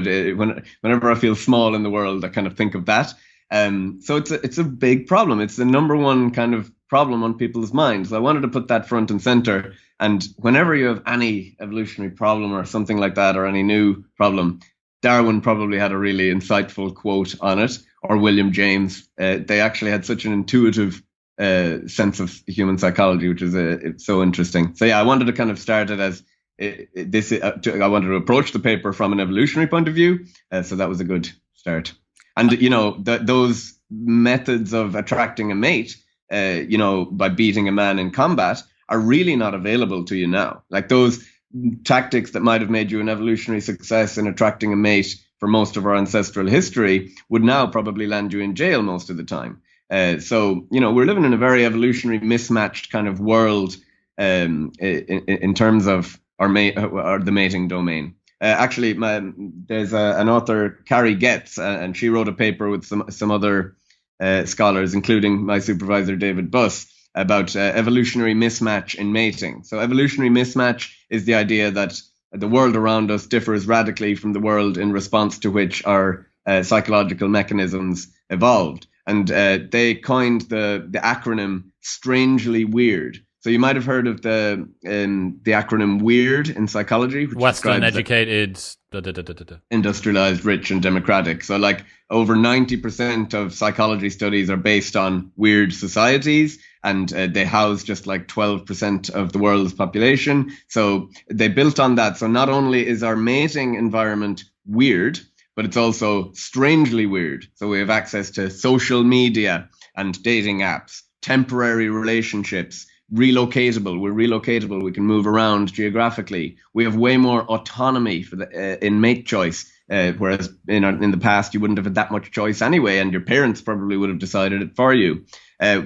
whenever I feel small in the world, I kind of think of that. So it's a big problem. It's the number one kind of problem on people's minds. So I wanted to put that front and center. And whenever you have any evolutionary problem or something like that, or any new problem, Darwin probably had a really insightful quote on it, or William James. They actually had such an intuitive sense of human psychology, which is it's so interesting. So yeah, I wanted to kind of start it as I wanted to approach the paper from an evolutionary point of view. So that was a good start. And, you know, those methods of attracting a mate, you know, by beating a man in combat, are really not available to you now. Like, those tactics that might have made you an evolutionary success in attracting a mate for most of our ancestral history would now probably land you in jail most of the time. So, you know, we're living in a very evolutionary mismatched kind of world in terms of the mating domain. Actually, there's an author, Carrie Getz, and she wrote a paper with some other scholars, including my supervisor, David Buss, about evolutionary mismatch in mating. So evolutionary mismatch is the idea that the world around us differs radically from the world in response to which our psychological mechanisms evolved. And they coined the acronym strangely weird. So you might have heard of the acronym WEIRD in psychology, which Western educated, industrialized, rich, and democratic. So like over 90% of psychology studies are based on weird societies, and they house just like 12% of the world's population. So they built on that. So not only is our mating environment weird, but it's also strangely weird. So we have access to social media and dating apps, temporary relationships, relocatable. We're relocatable. We can move around geographically. We have way more autonomy for in mate choice, whereas in the past you wouldn't have had that much choice anyway, and your parents probably would have decided it for you.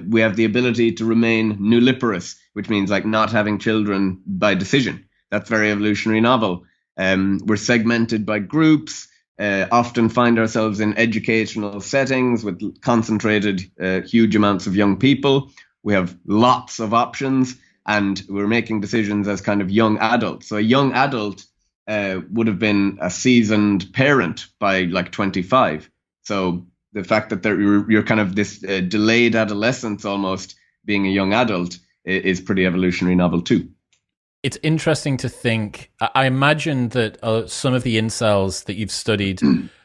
We have the ability to remain nulliparous, which means like not having children by decision. That's very evolutionary novel. We're segmented by groups. Often find ourselves in educational settings with concentrated huge amounts of young people. We have lots of options, and we're making decisions as kind of young adults. So a young adult would have been a seasoned parent by like 25. So the fact that you're kind of this delayed adolescence almost being a young adult is pretty evolutionary novel too. It's interesting to think. I imagine that some of the incels that you've studied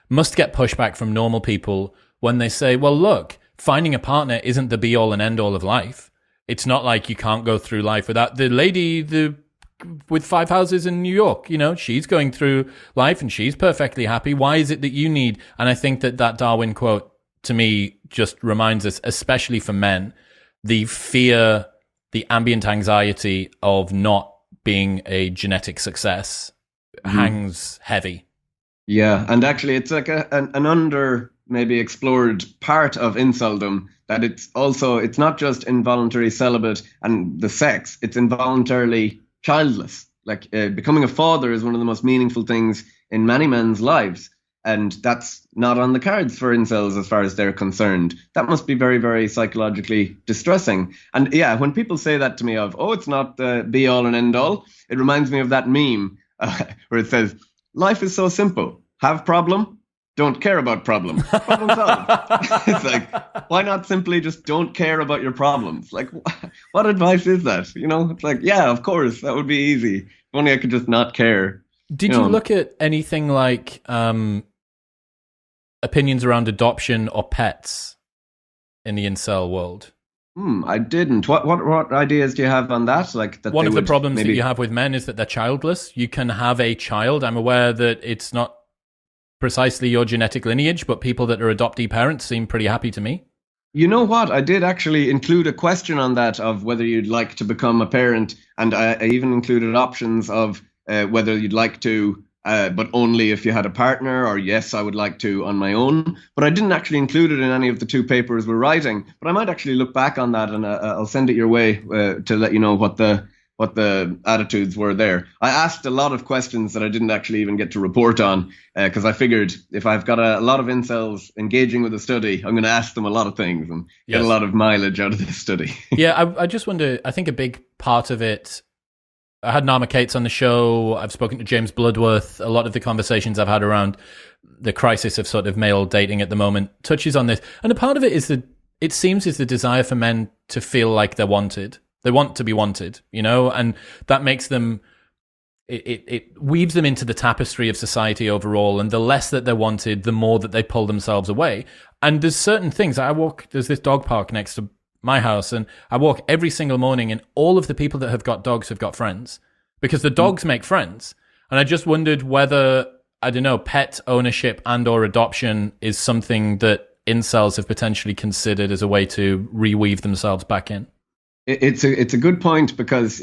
must get pushback from normal people when they say, well, look, finding a partner isn't the be-all and end-all of life. It's not like you can't go through life without the lady with 5 houses in New York. You know, she's going through life and she's perfectly happy. Why is it that you need? And I think that Darwin quote, to me, just reminds us, especially for men, the fear, the ambient anxiety of not being a genetic success hangs heavy. Yeah, and actually it's like an under maybe explored part of inceldom, that it's not just involuntary celibate and the sex, it's involuntarily childless. Like becoming a father is one of the most meaningful things in many men's lives. And that's not on the cards for incels as far as they're concerned. That must be very, very psychologically distressing. And yeah, when people say that to me of, oh, it's not the be all and end all, it reminds me of that meme where it says, life is so simple. Have problem, don't care about problem. Problem solved. It's like, why not simply just don't care about your problems? Like, what advice is that? You know, it's like, yeah, of course, that would be easy. If only I could just not care. Did you look at anything like opinions around adoption or pets in the incel world? I didn't. What ideas do you have on that? Like that one of the problems that you have with men is that they're childless. You can have a child. I'm aware that it's not precisely your genetic lineage, but people that are adoptee parents seem pretty happy to me. You know what? I did actually include a question on that of whether you'd like to become a parent, and I even included options of whether you'd like to, but only if you had a partner, or yes, I would like to on my own. But I didn't actually include it in any of the two papers we're writing. But I might actually look back on that, and I'll send it your way to let you know what the attitudes were there. I asked a lot of questions that I didn't actually even get to report on, because I figured if I've got a lot of incels engaging with the study, I'm going to ask them a lot of things and get a lot of mileage out of this study. Yeah, I just wonder, I think a big part of it, I had Narma Cates on the show, I've spoken to James Bloodworth, a lot of the conversations I've had around the crisis of sort of male dating at the moment touches on this. And a part of it is that it seems is the desire for men to feel like they're wanted. They want to be wanted, you know, and that makes them, it weaves them into the tapestry of society overall. And the less that they're wanted, the more that they pull themselves away. And there's certain things. There's this dog park next to my house, and I walk every single morning, and all of the people that have got dogs have got friends because the dogs make friends. And I just wondered whether, I don't know, pet ownership and or adoption is something that incels have potentially considered as a way to reweave themselves back in. It's a good point because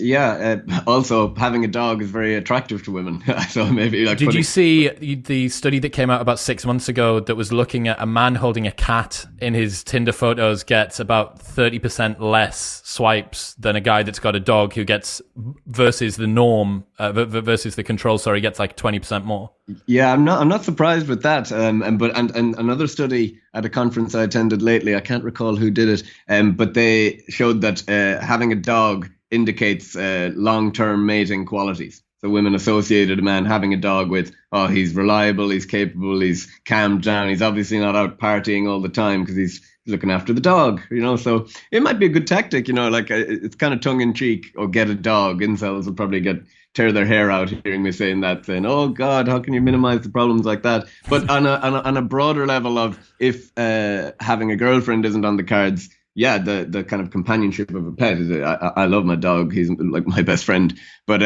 also having a dog is very attractive to women. So maybe like. Did you see the study that came out about 6 months ago that was looking at a man holding a cat in his Tinder photos gets about 30% less swipes than a guy that's got a dog who gets versus the norm versus the control? Sorry, gets like 20% more. Yeah, I'm not surprised with that. And another study at a conference I attended lately, I can't recall who did it, but they showed that having a dog indicates long-term mating qualities. So women associated a man having a dog with, oh, he's reliable, he's capable, he's calmed down, he's obviously not out partying all the time because he's looking after the dog, you know. So it might be a good tactic, you know, like it's kind of tongue-in-cheek, or get a dog. Incels will probably tear their hair out hearing me saying that, saying, oh God, how can you minimize the problems like that? But on a broader level of, if having a girlfriend isn't on the cards, yeah, the kind of companionship of a pet is, I love my dog, he's like my best friend. But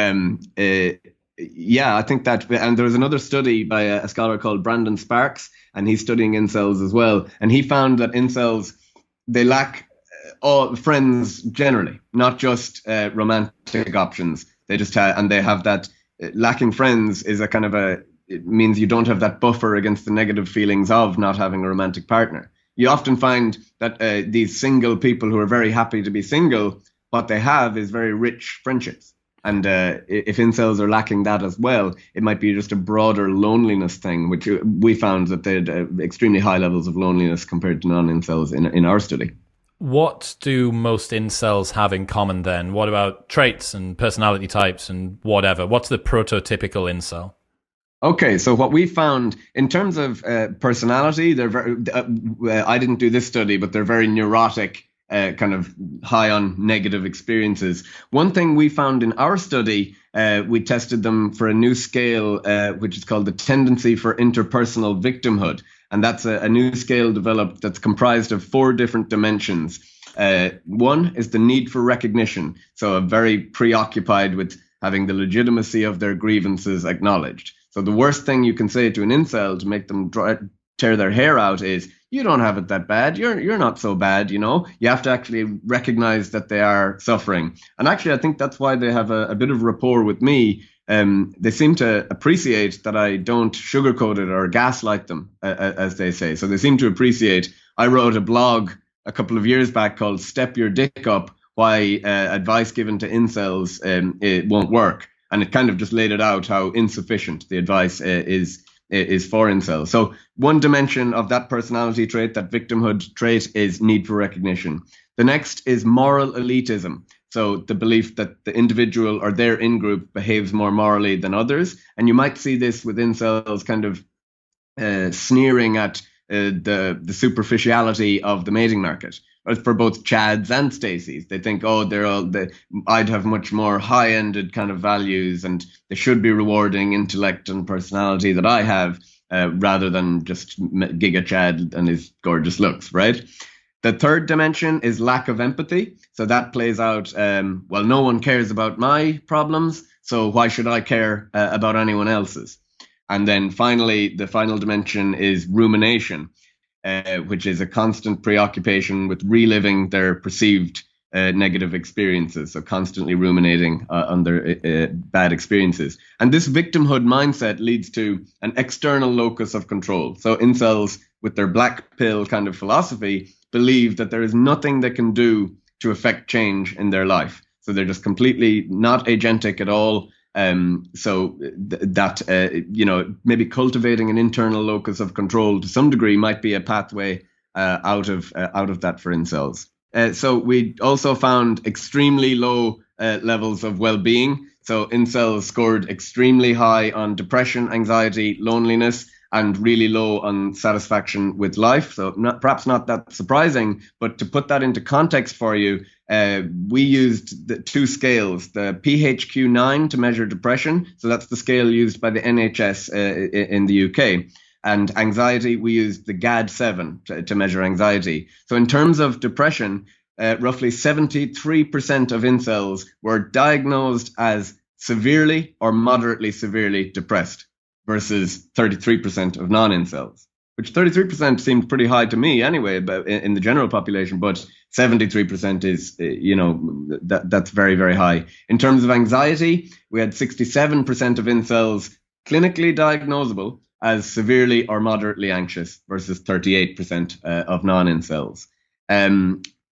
yeah, I think that, and there was another study by a scholar called Brandon Sparks, and he's studying incels as well, and he found that incels, they lack all friends generally, not just romantic options. They just and they have that lacking friends is a kind of it means you don't have that buffer against the negative feelings of not having a romantic partner. You often find that these single people who are very happy to be single, what they have is very rich friendships. And if incels are lacking that as well, it might be just a broader loneliness thing, which we found that they had extremely high levels of loneliness compared to non-incels in our study. What do most incels have in common then? What about traits and personality types and whatever? What's the prototypical incel? Okay, so what we found in terms of personality, they're very, I didn't do this study, but they're very neurotic, kind of high on negative experiences. One thing we found in our study, we tested them for a new scale, which is called the tendency for interpersonal victimhood. And that's a new scale developed that's comprised of 4 different dimensions. One is the need for recognition. So very preoccupied with having the legitimacy of their grievances acknowledged. So the worst thing you can say to an incel to make them tear their hair out is, you don't have it that bad. You're not so bad, you know. You have to actually recognize that they are suffering. And actually, I think that's why they have a bit of rapport with me. They seem to appreciate that I don't sugarcoat it or gaslight them, as they say. So they seem to appreciate. I wrote a blog a couple of years back called Step Your Dick Up, Why Advice Given to Incels It Won't Work. And it kind of just laid it out how insufficient the advice is is for incels. So one dimension of that personality trait, that victimhood trait, is need for recognition. The next is moral elitism. So the belief that the individual or their in-group behaves more morally than others. And you might see this with incels kind of sneering at the superficiality of the mating market. For both Chads and Stacys, they think, oh, I'd have much more high-ended kind of values, and they should be rewarding intellect and personality that I have, rather than just Giga Chad and his gorgeous looks, right? The third dimension is lack of empathy. So that plays out, well, no one cares about my problems, so why should I care about anyone else's? And then finally, the final dimension is rumination, which is a constant preoccupation with reliving their perceived negative experiences. So constantly ruminating on their bad experiences. And this victimhood mindset leads to an external locus of control. So incels, with their black pill kind of philosophy, believe that there is nothing they can do to affect change in their life. So they're just completely not agentic at all. Maybe cultivating an internal locus of control to some degree might be a pathway out of that for incels. So we also found extremely low levels of well-being. So incels scored extremely high on depression, anxiety, loneliness, and really low on satisfaction with life. So perhaps not that surprising, but to put that into context for you, we used the two scales, the PHQ-9 to measure depression. So that's the scale used by the NHS in the UK. And anxiety, we used the GAD-7 to measure anxiety. So in terms of depression, roughly 73% of incels were diagnosed as severely or moderately severely depressed, versus 33% of non-incels, which 33% seemed pretty high to me anyway, but in the general population, but 73% is, that's very, very high. In terms of anxiety, we had 67% of incels clinically diagnosable as severely or moderately anxious versus 38% of non-incels.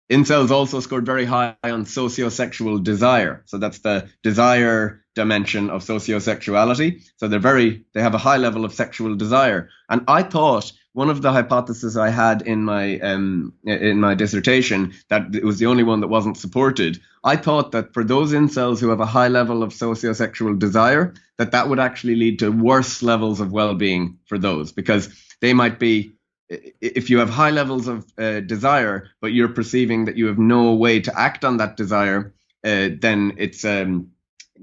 Incels also scored very high on sociosexual desire. So that's the desire dimension of sociosexuality. So they have a high level of sexual desire. And I thought one of the hypotheses I had in my dissertation, that it was the only one that wasn't supported. I thought that for those incels who have a high level of sociosexual desire, that would actually lead to worse levels of well-being for those, because they might be, if you have high levels of desire, but you're perceiving that you have no way to act on that desire, then it's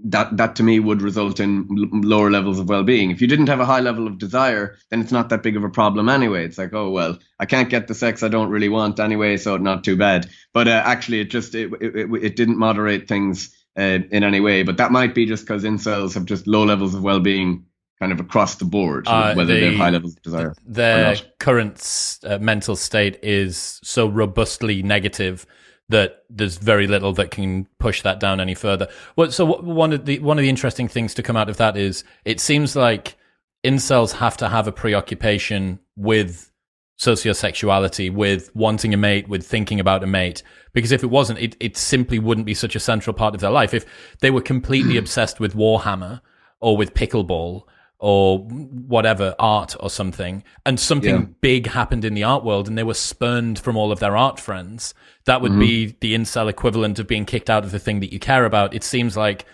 that to me would result in lower levels of well-being. If you didn't have a high level of desire, then it's not that big of a problem anyway. It's like, oh, well, I can't get the sex I don't really want anyway, so not too bad. But actually, it didn't moderate things in any way. But that might be just because incels have just low levels of well-being kind of across the board, whether they have high levels of desire. Their current mental state is so robustly negative that there's very little that can push that down any further. One of the interesting things to come out of that is it seems like incels have to have a preoccupation with sociosexuality, with wanting a mate, with thinking about a mate, because if it wasn't, it simply wouldn't be such a central part of their life. If they were completely obsessed with Warhammer or with pickleball or whatever, art or something, and something big happened in the art world and they were spurned from all of their art friends, that would be the incel equivalent of being kicked out of the thing that you care about. It seems like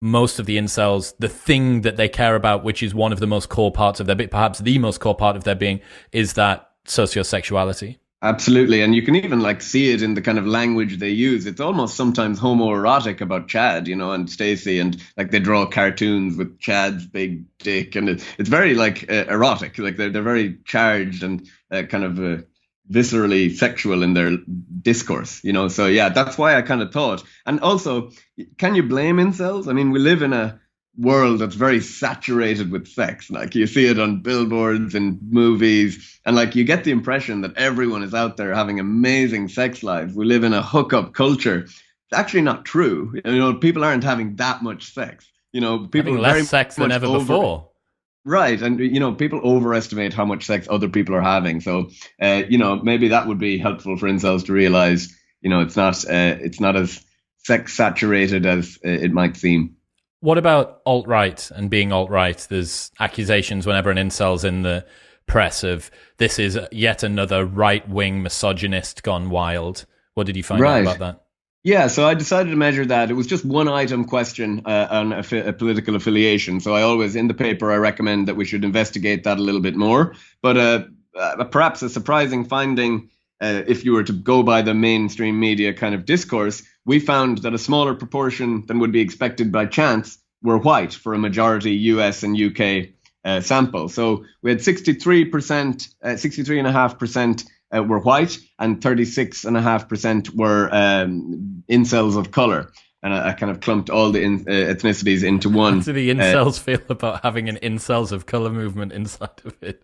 most of the incels, the thing that they care about, which is one of the most core parts of their being, perhaps the most core part of their being, is that sociosexuality. Absolutely. And you can even see it in the kind of language they use. It's almost sometimes homoerotic about Chad, and Stacey, and they draw cartoons with Chad's big dick, and it's very erotic. They're very charged and kind of viscerally sexual in their discourse, So yeah, that's why I kind of thought. And also, can you blame incels? I mean, we live in a world that's very saturated with sex. You see it on billboards and movies, and you get the impression that everyone is out there having amazing sex lives. We live in a hookup culture. It's actually not true. People aren't having that much sex. People having less sex than ever before. Right, and people overestimate how much sex other people are having. So maybe that would be helpful for incels to realize it's not as sex saturated as it might seem. What about alt-right and being alt-right? There's accusations whenever an incel's in the press of this is yet another right-wing misogynist gone wild. What did you find out about that? Yeah, so I decided to measure that. It was just one item question on a political affiliation. So I always, in the paper, I recommend that we should investigate that a little bit more. But perhaps a surprising finding, if you were to go by the mainstream media kind of discourse, we found that a smaller proportion than would be expected by chance were white for a majority US and UK sample. So we had 63.5% were white, and 36.5% were incels of color. And I kind of clumped all the ethnicities into one. How do the incels feel about having an incels of color movement inside of it?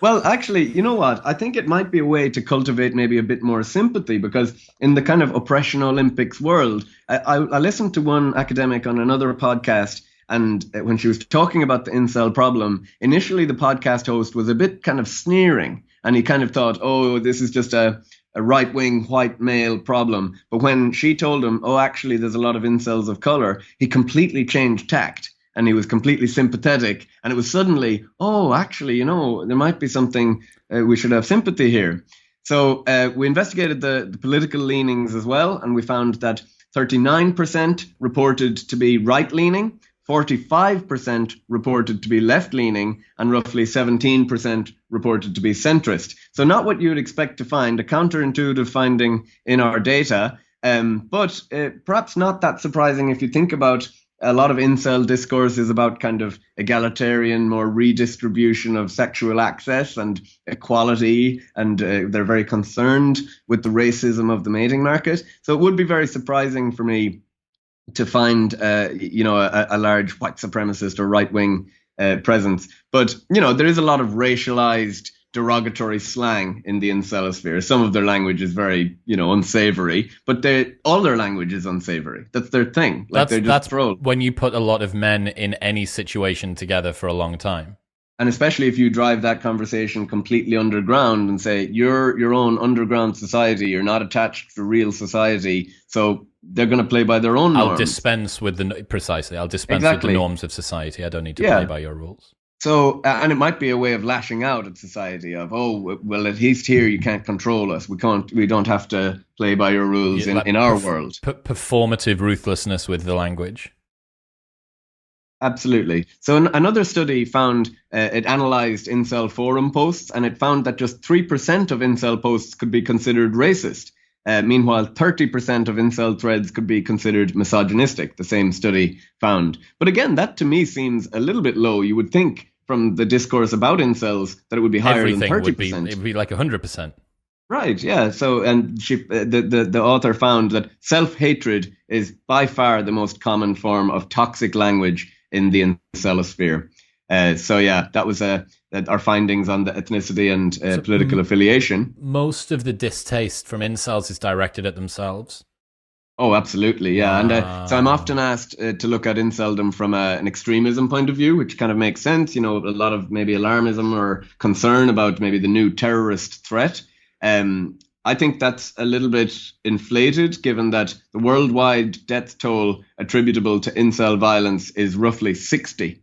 Well, actually, you know what? I think it might be a way to cultivate maybe a bit more sympathy, because in the kind of oppression Olympics world, I listened to one academic on another podcast, and when she was talking about the incel problem, initially the podcast host was a bit kind of sneering, and he kind of thought, oh, this is just a right-wing white male problem. But when she told him, oh, actually, there's a lot of incels of color, he completely changed tact, and he was completely sympathetic. And it was suddenly, oh, actually, you know, there might be something, we should have sympathy here. So we investigated the political leanings as well, and we found that 39% reported to be right-leaning, 45% reported to be left-leaning, and roughly 17% reported to be centrist. So not what you would expect to find, a counterintuitive finding in our data, but perhaps not that surprising if you think about a lot of incel discourse is about kind of egalitarian, more redistribution of sexual access and equality, and they're very concerned with the racism of the mating market. So it would be very surprising for me to find, a large white supremacist or right-wing presence. But, you know, there is a lot of racialized, derogatory slang in the incelosphere. Some of their language is very, unsavory, but all their language is unsavory. That's their thing. Like that's when you put a lot of men in any situation together for a long time. And especially if you drive that conversation completely underground and say, you're your own underground society, you're not attached to real society, so they're going to play by their own norms. I'll dispense with the norms of society. I don't need to play by your rules. So, and it might be a way of lashing out at society of, oh, well, at least here you can't control us. We don't have to play by your rules in our world. Performative ruthlessness with the language. Absolutely. So another study found it analyzed incel forum posts, and it found that just 3% of incel posts could be considered racist. Meanwhile, 30% of incel threads could be considered misogynistic, the same study found. But again, that to me seems a little bit low. You would think from the discourse about incels that it would be higher than 30%. It would be like 100%. Right, yeah. So, and the author found that self-hatred is by far the most common form of toxic language in the incelosphere. So yeah, that was our findings on the ethnicity and political affiliation. Most of the distaste from incels is directed at themselves. Oh, absolutely, yeah. And so I'm often asked to look at inceldom from an extremism point of view, which kind of makes sense. You know, a lot of maybe alarmism or concern about maybe the new terrorist threat. I think that's a little bit inflated, given that the worldwide death toll attributable to incel violence is roughly 60.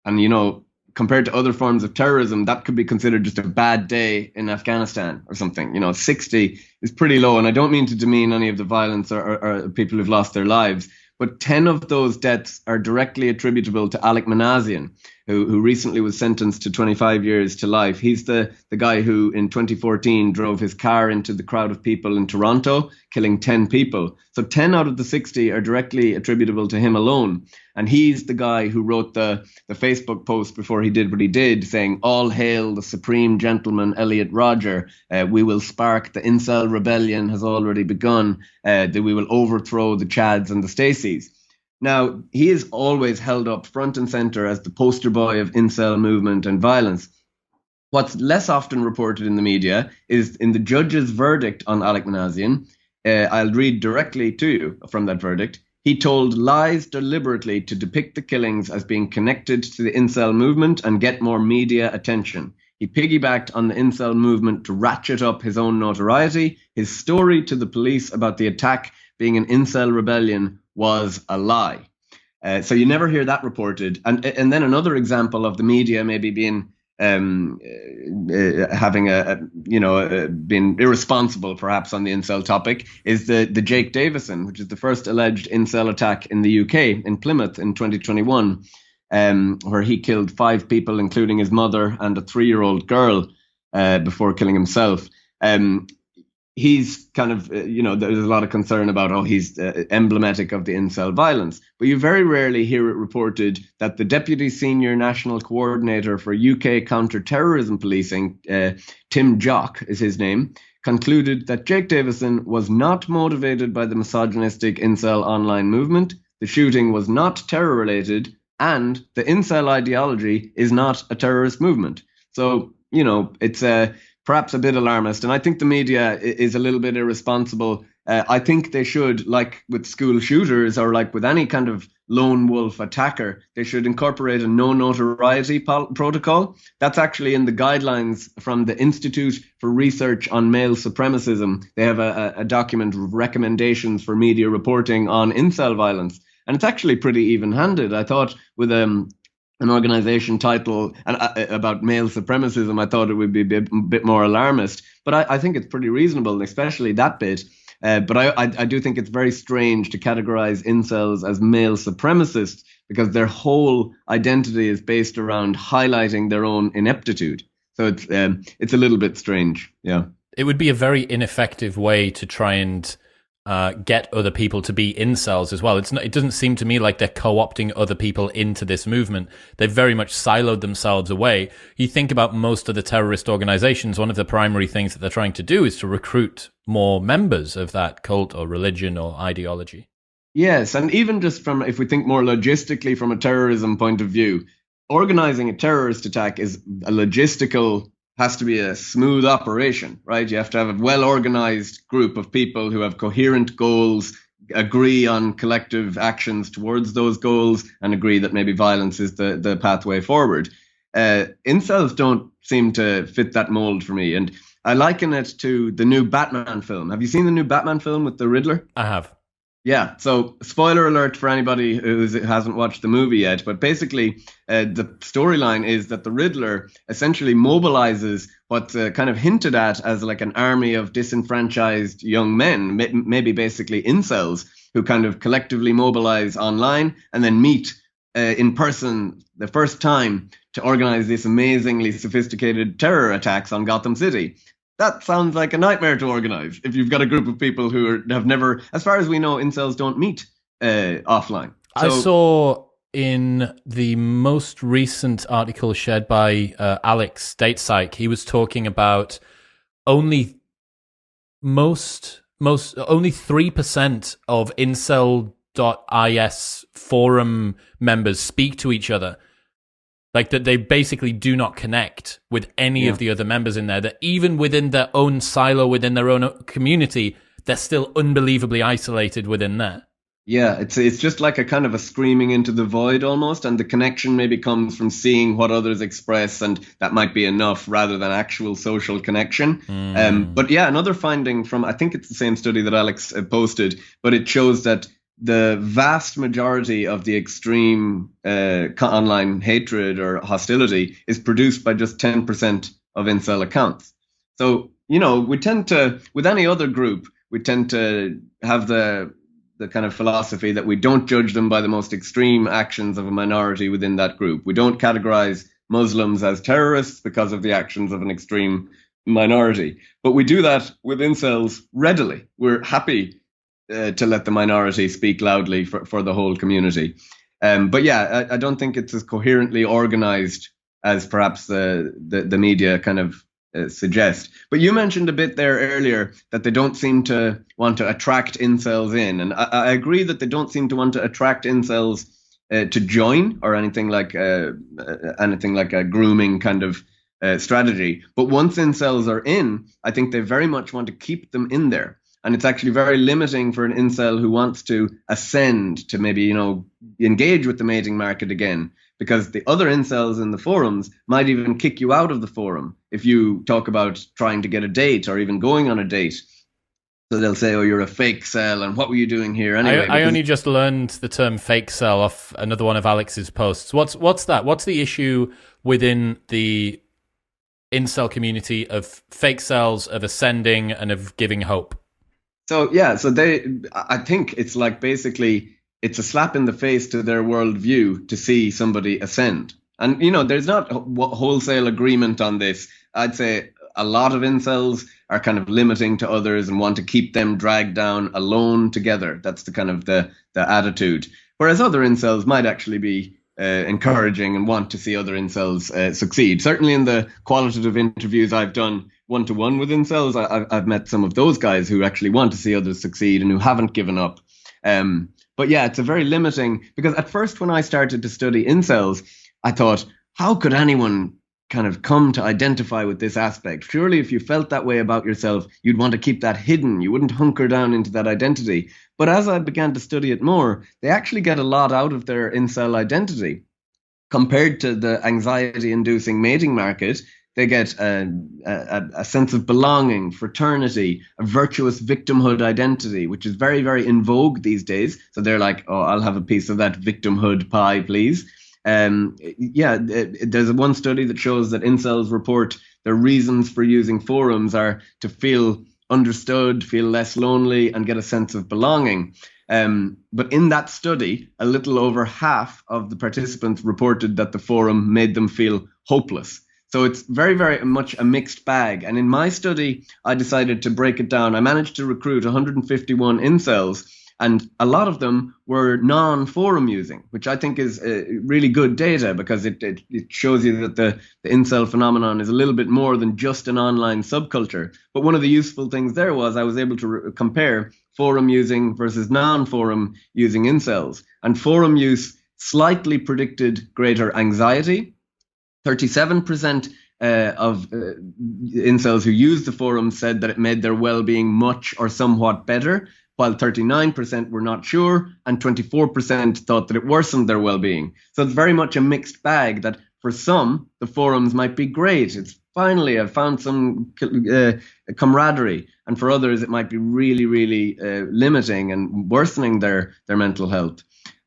And, you know, compared to other forms of terrorism, that could be considered just a bad day in Afghanistan or something. You know, 60 is pretty low. And I don't mean to demean any of the violence or people who've lost their lives, but 10 of those deaths are directly attributable to Alec Manassian, who recently was sentenced to 25 years to life. He's the guy who in 2014 drove his car into the crowd of people in Toronto, killing 10 people. So 10 out of the 60 are directly attributable to him alone. And he's the guy who wrote the Facebook post before he did what he did, saying, "All hail the supreme gentleman, Elliot Rodger. We will spark the incel rebellion has already begun. That we will overthrow the Chads and the Stacys." Now, he is always held up front and center as the poster boy of incel movement and violence. What's less often reported in the media is in the judge's verdict on Alec Manassian. I'll read directly to you from that verdict. He told lies deliberately to depict the killings as being connected to the incel movement and get more media attention. He piggybacked on the incel movement to ratchet up his own notoriety. His story to the police about the attack being an incel rebellion was a lie. So you never hear that reported. And then another example of the media maybe being having been irresponsible perhaps on the incel topic is the Jake Davison, which is the first alleged incel attack in the UK in Plymouth in 2021, where he killed 5 people, including his mother and a 3-year-old girl, before killing himself. He's kind of, there's a lot of concern about, he's emblematic of the incel violence. But you very rarely hear it reported that the Deputy Senior National Coordinator for UK Counter-Terrorism Policing, Tim Jock is his name, concluded that Jake Davison was not motivated by the misogynistic incel online movement, the shooting was not terror-related, and the incel ideology is not a terrorist movement. So, it's perhaps a bit alarmist. And I think the media is a little bit irresponsible. I think they should, like with school shooters or like with any kind of lone wolf attacker, they should incorporate a no notoriety protocol. That's actually in the guidelines from the Institute for Research on Male Supremacism. They have a document of recommendations for media reporting on incel violence. And it's actually pretty even-handed. I thought with an organization title about male supremacism, I thought it would be a bit more alarmist. But I think it's pretty reasonable, especially that bit. But I do think it's very strange to categorize incels as male supremacists because their whole identity is based around highlighting their own ineptitude. So it's a little bit strange. Yeah, it would be a very ineffective way to try and get other people to be incels as well. It doesn't seem to me like they're co-opting other people into this movement. They've very much siloed themselves away. You think about most of the terrorist organizations, one of the primary things that they're trying to do is to recruit more members of that cult or religion or ideology. Yes, and even just if we think more logistically from a terrorism point of view, organizing a terrorist attack is has to be a smooth operation, right? You have to have a well-organized group of people who have coherent goals, agree on collective actions towards those goals, and agree that maybe violence is the pathway forward. Incels don't seem to fit that mold for me. And I liken it to the new Batman film. Have you seen the new Batman film with the Riddler? I have. Yeah, so spoiler alert for anybody who hasn't watched the movie yet, but basically the storyline is that the Riddler essentially mobilizes what's kind of hinted at as like an army of disenfranchised young men, maybe basically incels, who kind of collectively mobilize online and then meet in person the first time to organize these amazingly sophisticated terror attacks on Gotham City. That sounds like a nightmare to organize if you've got a group of people who have never, as far as we know, incels don't meet offline. So, I saw in the most recent article shared by Alex Stateside, he was talking about only 3% of incel.is forum members speak to each other. Like that they basically do not connect with any of the other members in there, that even within their own silo, within their own community, they're still unbelievably isolated within there. Yeah, it's just like a kind of a screaming into the void almost, and the connection maybe comes from seeing what others express, and that might be enough rather than actual social connection. But yeah, another finding from, I think it's the same study that Alex posted, but it shows that the vast majority of the extreme online hatred or hostility is produced by just 10% of incel accounts. So, we tend to, with any other group, we tend to have the kind of philosophy that we don't judge them by the most extreme actions of a minority within that group. We don't categorize Muslims as terrorists because of the actions of an extreme minority. But we do that with incels readily. We're happy to let the minority speak loudly for the whole community. But yeah, I don't think it's as coherently organized as perhaps the media kind of suggest. But you mentioned a bit there earlier that they don't seem to want to attract incels in. And I agree that they don't seem to want to attract incels to join or anything like a grooming kind of strategy. But once incels are in, I think they very much want to keep them in there. And it's actually very limiting for an incel who wants to ascend to maybe, engage with the mating market again, because the other incels in the forums might even kick you out of the forum if you talk about trying to get a date or even going on a date. So they'll say, "Oh, you're a fake cell, and what were you doing here anyway?" I only just learned the term fake cell off another one of Alex's posts. What's that? What's the issue within the incel community of fake cells, of ascending, and of giving hope? So I think it's like basically it's a slap in the face to their worldview to see somebody ascend. And, there's not wholesale agreement on this. I'd say a lot of incels are kind of limiting to others and want to keep them dragged down alone together. That's the kind of the attitude. Whereas other incels might actually be encouraging and want to see other incels succeed. Certainly in the qualitative interviews I've done one-to-one with incels, I've met some of those guys who actually want to see others succeed and who haven't given up. But yeah, it's a very limiting, because at first when I started to study incels, I thought, how could anyone kind of come to identify with this aspect? Surely if you felt that way about yourself, you'd want to keep that hidden. You wouldn't hunker down into that identity. But as I began to study it more, they actually get a lot out of their incel identity. Compared to the anxiety-inducing mating market, they get a sense of belonging, fraternity, a virtuous victimhood identity, which is very, very in vogue these days. So they're like, oh, I'll have a piece of that victimhood pie, please. There's one study that shows that incels report their reasons for using forums are to feel understood, feel less lonely, and get a sense of belonging. But in that study, a little over half of the participants reported that the forum made them feel hopeless. So it's very, very much a mixed bag. And in my study, I decided to break it down. I managed to recruit 151 incels, and a lot of them were non-forum using, which I think is really good data, because it shows you that the incel phenomenon is a little bit more than just an online subculture. But one of the useful things there was I was able to compare forum using versus non-forum using incels. And forum use slightly predicted greater anxiety. 37% of incels who used the forum said that it made their well-being much or somewhat better, while 39% were not sure, and 24% thought that it worsened their well-being. So it's very much a mixed bag, that for some, the forums might be great. It's finally, I've found some camaraderie. And for others, it might be really, really limiting and worsening their mental health.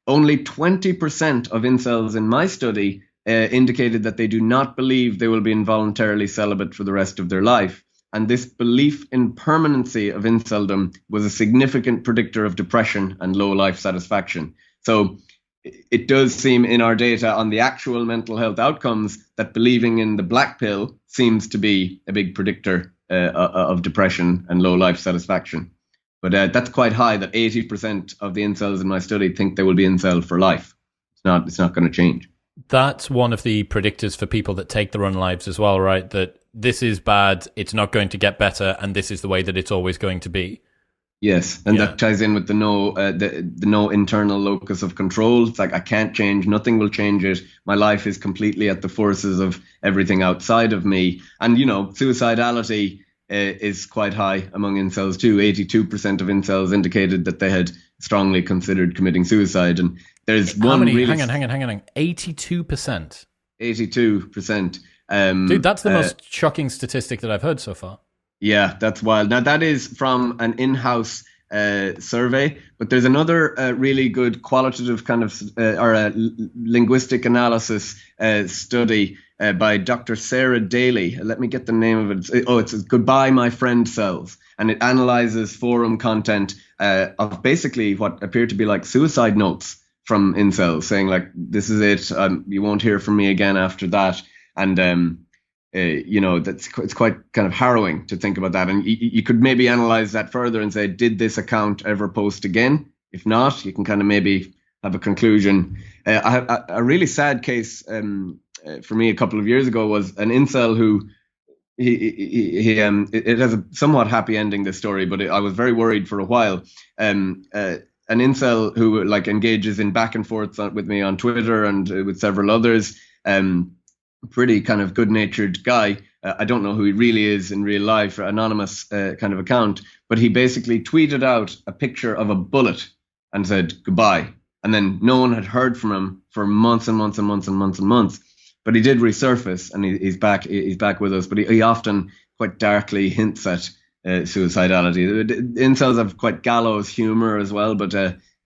Only 20% of incels in my study indicated that they do not believe they will be involuntarily celibate for the rest of their life. And this belief in permanency of inceldom was a significant predictor of depression and low life satisfaction. So it does seem in our data on the actual mental health outcomes that believing in the black pill seems to be a big predictor of depression and low life satisfaction. But that's quite high, that 80% of the incels in my study think they will be incel for life. It's not going to change. That's one of the predictors for people that take their own lives as well, right? That this is bad, it's not going to get better, and this is the way that it's always going to be. Yes, and that ties in with the no internal locus of control. It's like, I can't change, nothing will change it. My life is completely at the forces of everything outside of me. And, suicidality is quite high among incels too. 82% of incels indicated that they had strongly considered committing suicide. And there's one many? really... Hang on. 82%? 82%. Dude, that's the most shocking statistic that I've heard so far. Yeah, that's wild. Now, that is from an in-house survey, but there's another really good qualitative kind of or a linguistic analysis study by Dr. Sarah Daly. Let me get the name of it. It's Goodbye, My Friend Cells. And it analyzes forum content of basically what appear to be like suicide notes from incels, saying like, this is it, you won't hear from me again after that. And it's quite kind of harrowing to think about that. And you could maybe analyze that further and say, did this account ever post again? If not, you can kind of maybe have a conclusion. I have a really sad case for me a couple of years ago was an incel who it has a somewhat happy ending, this story, but I was very worried for a while. An incel who like engages in back and forth with me on Twitter and with several others. Pretty kind of good-natured guy. I don't know who he really is in real life, anonymous kind of account, but he basically tweeted out a picture of a bullet and said goodbye. And then no one had heard from him for months and months and months and months and months. But he did resurface, and he's back with us. But he often quite darkly hints at suicidality. Incels have quite gallows humor as well, but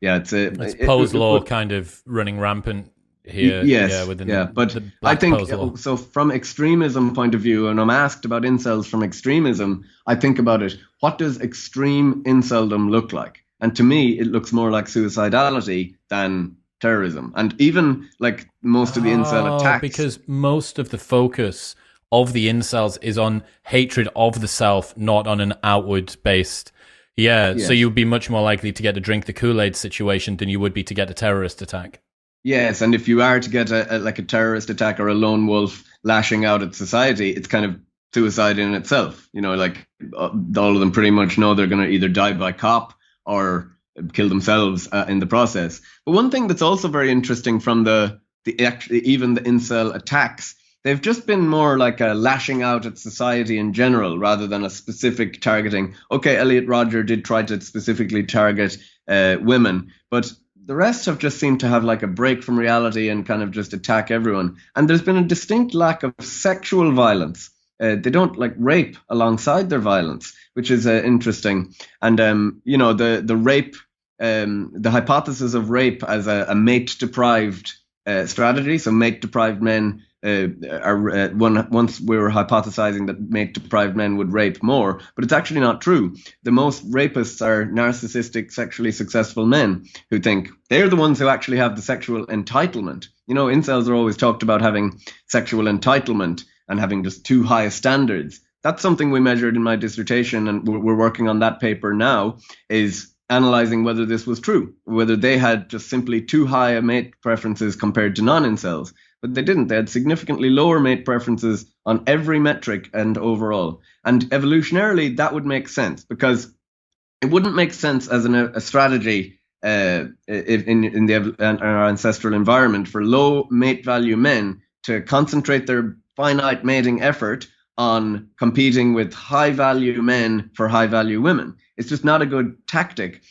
yeah, it's Poe's law kind of running rampant here. Yes, within but the I Black think Poe's law. so. From extremism point of view, and I'm asked about incels from extremism, I think about it. What does extreme inceldom look like? And to me, it looks more like suicidality than terrorism. And even like most of the incel attacks, because most of the focus of the incels is on hatred of the self, not on an outward based. Yeah, yes. So you would be much more likely to get a drink the Kool-Aid situation than you would be to get a terrorist attack. Yes, and if you are to get a terrorist attack or a lone wolf lashing out at society, it's kind of suicide in itself. Like all of them pretty much know they're going to either die by cop or kill themselves in the process. But one thing that's also very interesting from even the incel attacks, they've just been more like a lashing out at society in general rather than a specific targeting. Okay, Elliot Rodger did try to specifically target women, but the rest have just seemed to have like a break from reality and kind of just attack everyone. And there's been a distinct lack of sexual violence. They don't like rape alongside their violence, which is interesting. And, the rape, the hypothesis of rape as a mate-deprived strategy. So mate-deprived men once we were hypothesizing that mate-deprived men would rape more, but it's actually not true. The most rapists are narcissistic, sexually successful men who think they're the ones who actually have the sexual entitlement. Incels are always talked about having sexual entitlement and having just too high standards. That's something we measured in my dissertation, and we're working on that paper now, is analyzing whether this was true, whether they had just simply too high a mate preferences compared to non-incels. But they didn't. They had significantly lower mate preferences on every metric and overall. And evolutionarily, that would make sense, because it wouldn't make sense as a strategy in our ancestral environment for low mate value men to concentrate their finite mating effort on competing with high value men for high value women. It's just not a good tactic.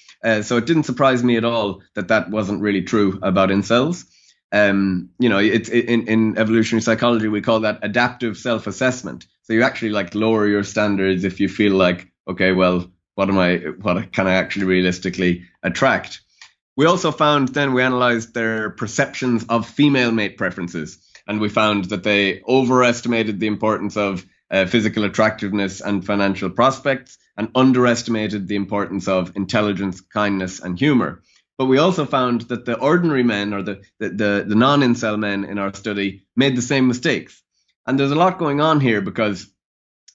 So it didn't surprise me at all that wasn't really true about incels. It's in evolutionary psychology, we call that adaptive self-assessment. So you actually like lower your standards if you feel like, okay, well, what can I actually realistically attract? We also found then we analyzed their perceptions of female mate preferences, and we found that they overestimated the importance of physical attractiveness and financial prospects, and underestimated the importance of intelligence, kindness, and humor. But we also found that the ordinary men, or the non-incel men in our study, made the same mistakes. And there's a lot going on here because,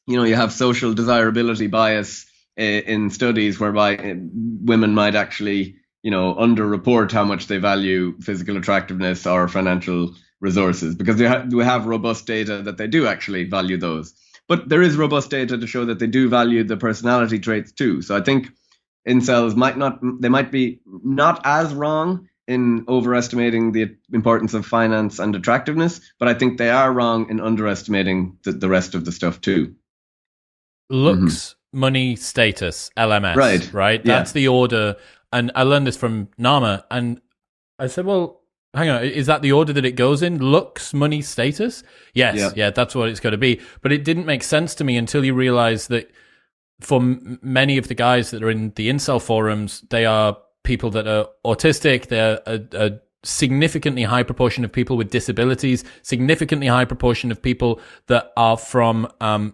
you have social desirability bias in studies whereby women might actually, underreport how much they value physical attractiveness or financial resources, because we have robust data that they do actually value those. But there is robust data to show that they do value the personality traits too. So I think incels might be not as wrong in overestimating the importance of finance and attractiveness, but I think they are wrong in underestimating the rest of the stuff too. Looks, money, status, LMS, right? That's the order. And I learned this from Nama, and I said, well, hang on, is that the order that it goes in? Looks, money, status? Yes, yeah, that's what it's going to be. But it didn't make sense to me until you realize that for many of the guys that are in the incel forums, they are people that are autistic. They're a significantly high proportion of people with disabilities, significantly high proportion of people that are from, on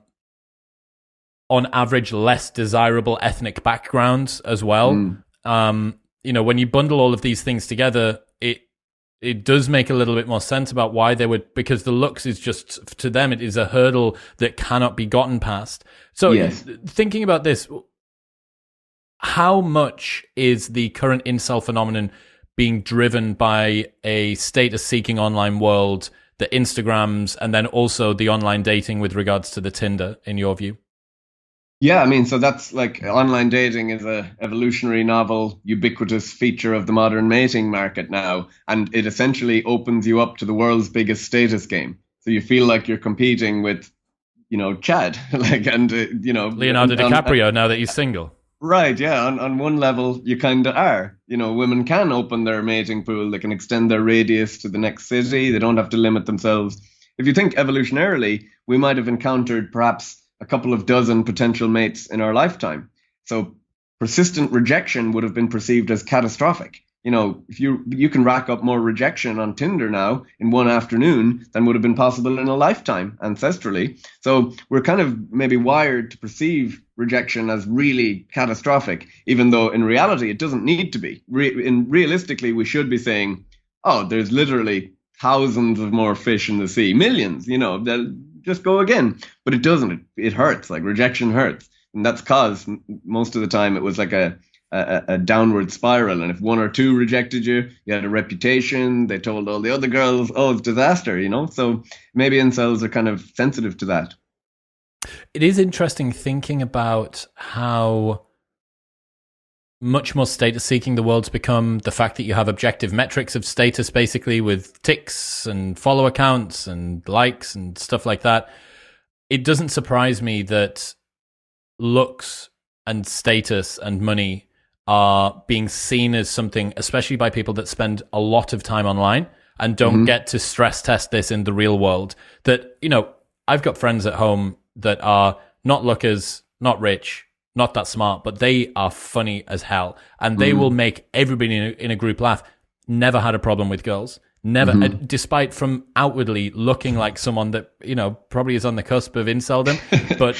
average, less desirable ethnic backgrounds as well. When you bundle all of these things together, it does make a little bit more sense about why they would, because the looks is just, to them, it is a hurdle that cannot be gotten past. So thinking about this, how much is the current incel phenomenon being driven by a status-seeking online world, the Instagrams, and then also the online dating with regards to the Tinder, in your view? Yeah, I mean, so that's like online dating is a evolutionary, novel, ubiquitous feature of the modern mating market now, and it essentially opens you up to the world's biggest status game. So you feel like you're competing with, Chad, Leonardo DiCaprio now that he's single. Right, yeah. On one level, you kind of are. Women can open their mating pool. They can extend their radius to the next city. They don't have to limit themselves. If you think evolutionarily, we might have encountered perhaps a couple of dozen potential mates in our lifetime. So persistent rejection would have been perceived as catastrophic. If you can rack up more rejection on Tinder now in one afternoon than would have been possible in a lifetime ancestrally. So we're kind of maybe wired to perceive rejection as really catastrophic, even though in reality it doesn't need to be. Realistically, we should be saying, oh, there's literally thousands of more fish in the sea, millions, they'll just go again. But it doesn't. It hurts. Like, rejection hurts. And that's because most of the time it was like a downward spiral. And if one or two rejected you, you had a reputation. They told all the other girls, oh, it's disaster, So maybe incels are kind of sensitive to that. It is interesting thinking about how much more status seeking the world's become. The fact that you have objective metrics of status, basically, with ticks and follow accounts and likes and stuff like that. It doesn't surprise me that looks and status and money are being seen as something, especially by people that spend a lot of time online and don't get to stress test this in the real world. That, I've got friends at home that are not lookers, not rich, not that smart, but they are funny as hell. And they will make everybody in a group laugh. Never had a problem with girls. Never, despite from outwardly looking like someone that, probably is on the cusp of inceldom, but,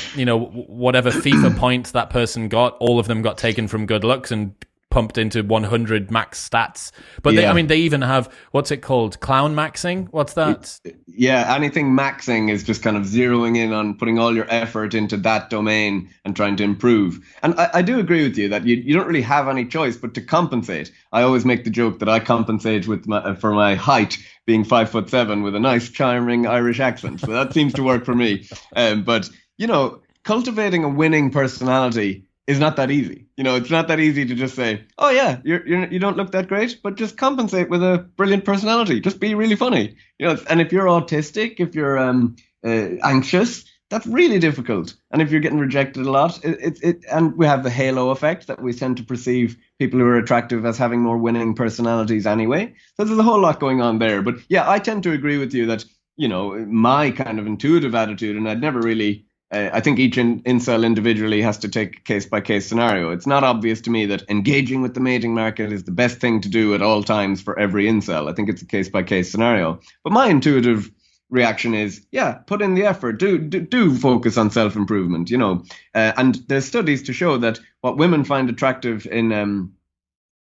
whatever FIFA points that person got, all of them got taken from good looks and pumped into 100 max stats. But they even have, what's it called? Clown maxing? What's that? Yeah, anything maxing is just kind of zeroing in on putting all your effort into that domain and trying to improve. And I do agree with you that you don't really have any choice but to compensate. I always make the joke that I compensate for my height, being 5'7" with a nice, charming Irish accent. So that seems to work for me. But cultivating a winning personality is not that easy. It's not that easy to just say, oh yeah, you don't look that great, but just compensate with a brilliant personality. Just be really funny. And if you're autistic, if you're anxious, that's really difficult. And if you're getting rejected a lot, and we have the halo effect that we tend to perceive people who are attractive as having more winning personalities anyway. So there's a whole lot going on there. But yeah, I tend to agree with you that, my kind of intuitive attitude, and I'd never really I think each incel individually has to take a case-by-case scenario. It's not obvious to me that engaging with the mating market is the best thing to do at all times for every incel. I think it's a case-by-case scenario. But my intuitive reaction is, yeah, put in the effort. Do focus on self-improvement, And there's studies to show that what women find attractive in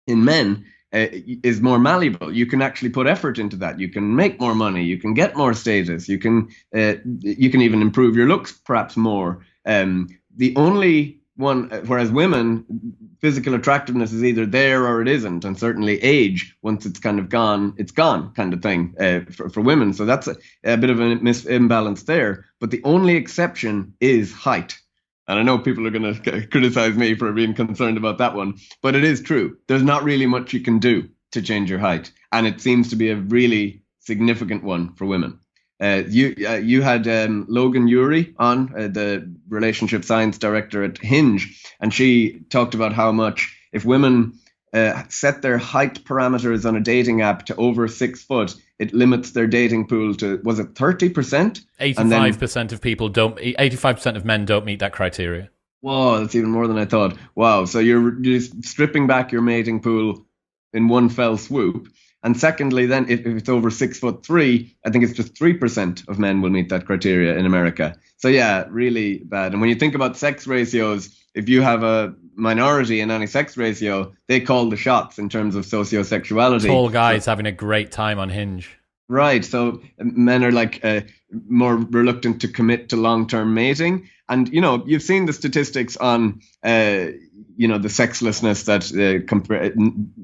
men is more malleable. You can actually put effort into that. You can make more money. You can get more status. You can even improve your looks perhaps more. The only one, whereas women, physical attractiveness is either there or it isn't, and certainly age, once it's kind of gone, it's gone, kind of thing for women. So that's a bit of an imbalance there. But the only exception is height. And I know people are going to criticize me for being concerned about that one, but it is true. There's not really much you can do to change your height. And it seems to be a really significant one for women. You had Logan Ury on, the relationship science director at Hinge, and she talked about how much if women set their height parameters on a dating app to over 6 foot, it limits their dating pool to, was it 30%? 85% of people don't, 85% of men don't meet that criteria. Whoa, that's even more than I thought. Wow, so you're just stripping back your mating pool in one fell swoop. And secondly, then, if it's over 6'3", I think it's just 3% of men will meet that criteria in America. So yeah, really bad. And when you think about sex ratios, if you have a minority in any sex ratio, they call the shots in terms of sociosexuality. Tall guys having a great time on Hinge. Right. So men are like more reluctant to commit to long-term mating. And, you've seen the statistics on, the sexlessness that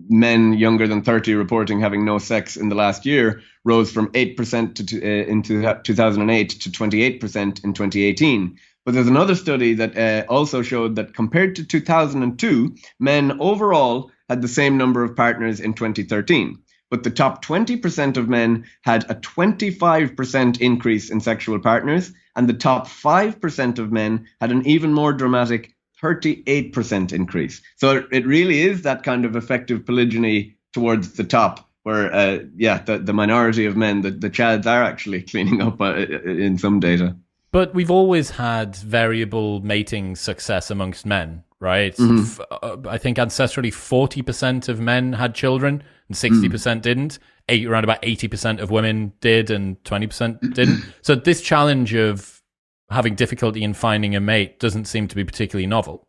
men younger than 30 reporting having no sex in the last year rose from 8% in 2008 to 28% in 2018. But there's another study that also showed that compared to 2002, men overall had the same number of partners in 2013. But the top 20% of men had a 25% increase in sexual partners, and the top 5% of men had an even more dramatic 38% increase. So it really is that kind of effective polygyny towards the top, where, the minority of men, the chads are actually cleaning up in some data. But we've always had variable mating success amongst men, right? I think ancestrally 40% of men had children and 60% didn't. Around about 80% of women did and 20% didn't. So this challenge of having difficulty in finding a mate doesn't seem to be particularly novel.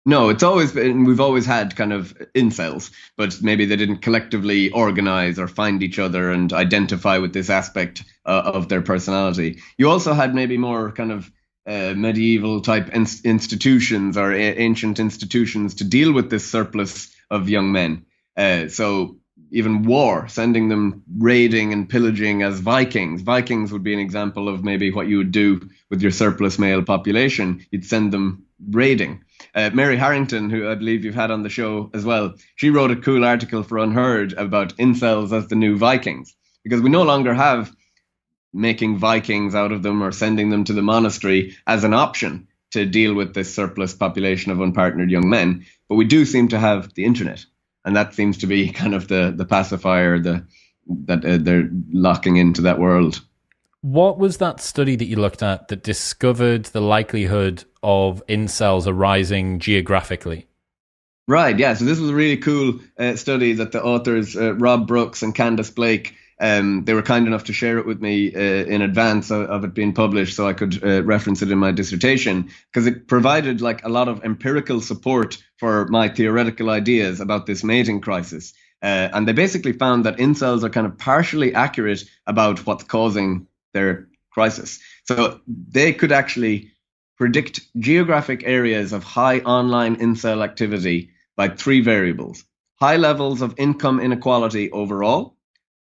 No, it's always been, we've always had kind of incels, but maybe they didn't collectively organize or find each other and identify with this aspect of their personality. You also had maybe more kind of medieval type institutions or ancient institutions to deal with this surplus of young men. So even war, sending them raiding and pillaging as Vikings. Vikings would be an example of maybe what you would do with your surplus male population. You'd send them raiding. Mary Harrington, who I believe you've had on the show as well, she wrote a cool article for Unheard about incels as the new Vikings, because we no longer have making Vikings out of them or sending them to the monastery as an option to deal with this surplus population of unpartnered young men. But we do seem to have the internet, and that seems to be kind of the pacifier that they're locking into that world. What was that study that you looked at that discovered the likelihood of incels arising geographically? Right, yeah. So this was a really cool study that the authors, Rob Brooks and Candace Blake, they were kind enough to share it with me in advance of it being published so I could reference it in my dissertation, because it provided like a lot of empirical support for my theoretical ideas about this mating crisis. And they basically found that incels are kind of partially accurate about what's causing their crisis. So they could actually predict geographic areas of high online incel activity by 3 variables: high levels of income inequality overall,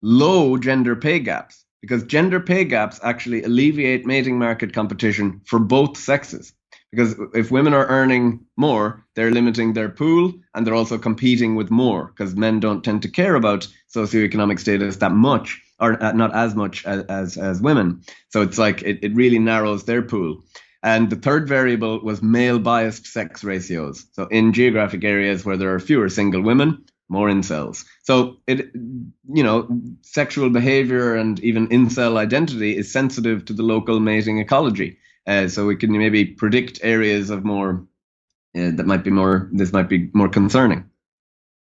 low gender pay gaps, because gender pay gaps actually alleviate mating market competition for both sexes. Because if women are earning more, they're limiting their pool, and they're also competing with more, because men don't tend to care about socioeconomic status that much, or not as much as women. So it's like it really narrows their pool. And the third variable was male biased sex ratios. So in geographic areas where there are fewer single women, more incels. So sexual behavior and even incel identity is sensitive to the local mating ecology. So we can maybe predict areas of more this might be more concerning.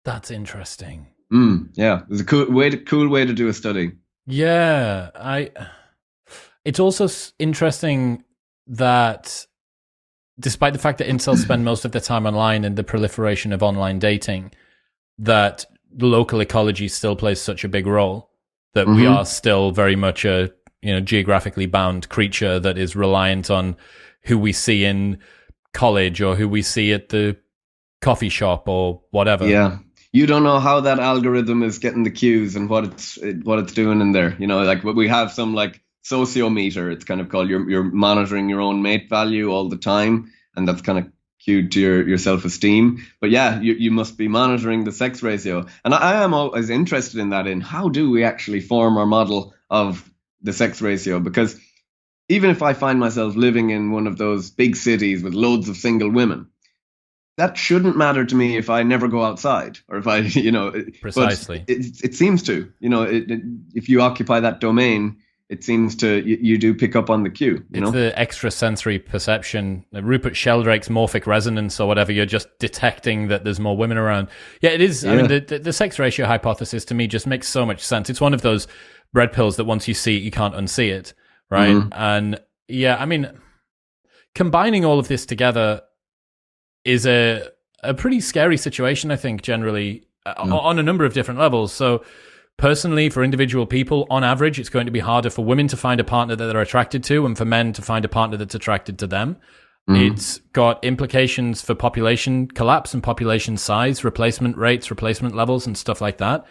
That's interesting. Yeah, it's a cool way to do a study. Yeah, it's also interesting that despite the fact that incels spend most of their time online and the proliferation of online dating, that the local ecology still plays such a big role, that we are still very much a geographically bound creature that is reliant on who we see in college or who we see at the coffee shop or whatever. Yeah. You don't know how that algorithm is getting the cues and what it's doing in there. Like we have some like sociometer, it's kind of called. You're monitoring your own mate value all the time, and that's kind of cued to your self-esteem. But yeah, you must be monitoring the sex ratio. And I am always interested in that, in how do we actually form our model of the sex ratio? Because even if I find myself living in one of those big cities with loads of single women, that shouldn't matter to me if I never go outside, or if I, Precisely. It seems to, if you occupy that domain, it seems to, you do pick up on the cue. It's the extrasensory perception, Rupert Sheldrake's morphic resonance or whatever. You're just detecting that there's more women around. Yeah, it is. Yeah. I mean, the sex ratio hypothesis to me just makes so much sense. It's one of those bread pills that once you see it, you can't unsee it, right? Mm-hmm. And yeah, I mean, combining all of this together is a pretty scary situation, I think, generally, on a number of different levels. So personally, for individual people, on average, it's going to be harder for women to find a partner that they're attracted to and for men to find a partner that's attracted to them. Mm-hmm. It's got implications for population collapse and population size, replacement rates, replacement levels, and stuff like that.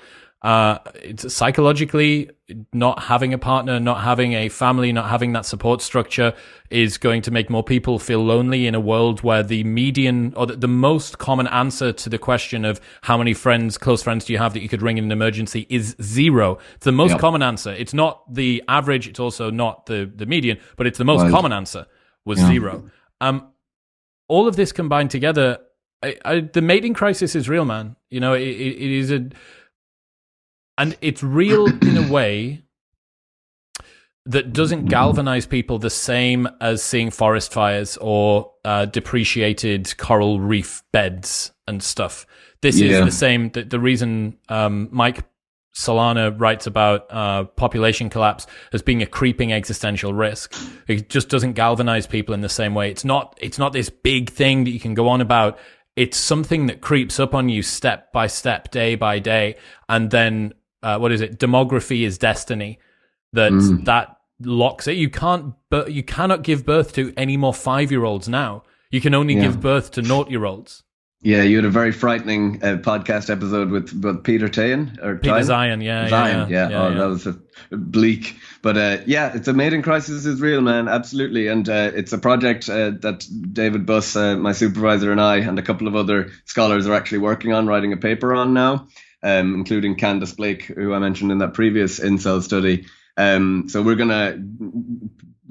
It's psychologically, not having a partner, not having a family, not having that support structure is going to make more people feel lonely in a world where the median, or the most common answer to the question of how many close friends do you have that you could ring in an emergency is 0. It's the most common answer. It's not the average. It's also not the median, but it's the most common answer was 0. All of this combined together, the mating crisis is real, man. It is and it's real in a way that doesn't galvanize people the same as seeing forest fires or depreciated coral reef beds and stuff. This is the same. The reason Mike Solana writes about population collapse as being a creeping existential risk. It just doesn't galvanize people in the same way. It's not this big thing that you can go on about. It's something that creeps up on you step by step, day by day, and then what is it? Demography is destiny. That locks it. You cannot give birth to any more 5-year-olds now. You can only give birth to 0-year-olds. Yeah, you had a very frightening podcast episode with Peter Tayan or Peter Zion. Zion. That was bleak. But it's a mating crisis is real, man. Absolutely. And it's a project that David Buss, my supervisor, and I and a couple of other scholars are actually working on, writing a paper on now, including Candace Blake, who I mentioned in that previous Incel study. So we're going to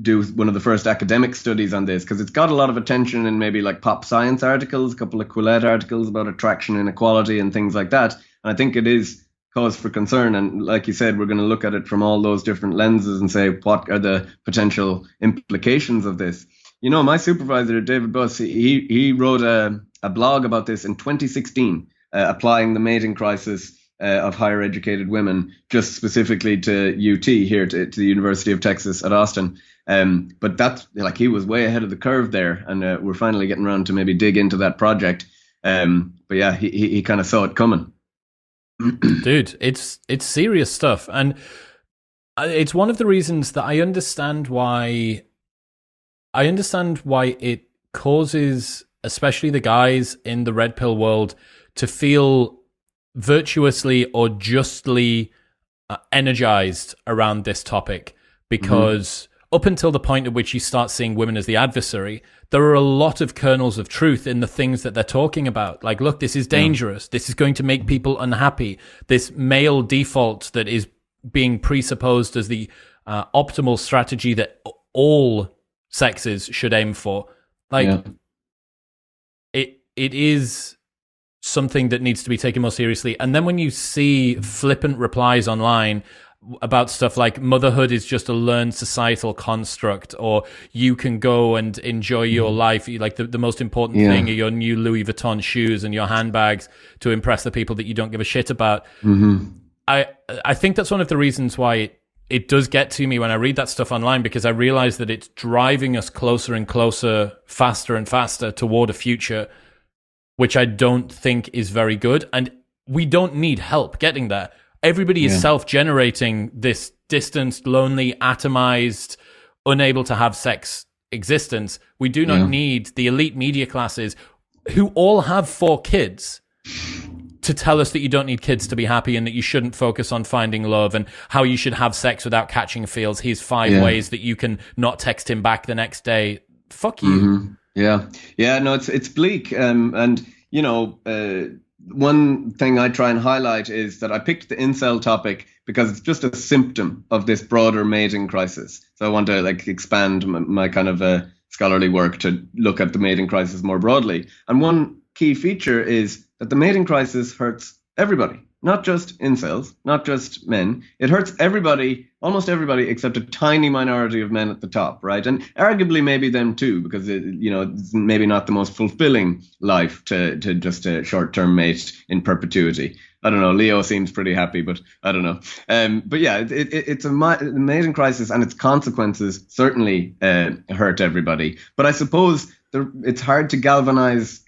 do one of the first academic studies on this because it's got a lot of attention in maybe like pop science articles, a couple of Quillette articles about attraction inequality and things like that. And I think it is cause for concern. And like you said, we're going to look at it from all those different lenses and say, what are the potential implications of this? You know, my supervisor, David Buss, he wrote a blog about this in 2016, applying the mating crisis of higher educated women, just specifically to UT here, to the University of Texas at Austin. But that's like he was way ahead of the curve there, and we're finally getting around to maybe dig into that project. But yeah, he kind of saw it coming. Dude, it's serious stuff, and it's one of the reasons that I understand why it causes, especially the guys in the red pill world, to feel virtuously or justly energized around this topic, because up until the point at which you start seeing women as the adversary, there are a lot of kernels of truth in the things that they're talking about. Like, look, this is dangerous. This is going to make people unhappy. This male default that is being presupposed as the optimal strategy that all sexes should aim for. Like, it is something that needs to be taken more seriously. And then when you see flippant replies online about stuff like motherhood is just a learned societal construct, or you can go and enjoy your life, like the most important thing are your new Louis Vuitton shoes and your handbags to impress the people that you don't give a shit about. I think that's one of the reasons why it does get to me when I read that stuff online, because I realize that it's driving us closer and closer, faster and faster toward a future which I don't think is very good. And we don't need help getting there. Everybody is self-generating this distanced, lonely, atomized, unable to have sex existence. We do not need the elite media classes who all have 4 kids to tell us that you don't need kids to be happy and that you shouldn't focus on finding love and how you should have sex without catching feels. Here's 5 ways that you can not text him back the next day. Fuck you. Yeah. No, it's bleak. And, you know, one thing I try and highlight is that I picked the incel topic because it's just a symptom of this broader mating crisis. So I want to like expand my kind of scholarly work to look at the mating crisis more broadly. And one key feature is that the mating crisis hurts everybody, not just incels, not just men. It hurts everybody, almost everybody, except a tiny minority of men at the top, right? And arguably maybe them too, because it's maybe not the most fulfilling life to just a short-term mate in perpetuity. I don't know. Leo seems pretty happy, but I don't know. But yeah, it's a mating crisis, and its consequences certainly hurt everybody. But I suppose it's hard to galvanize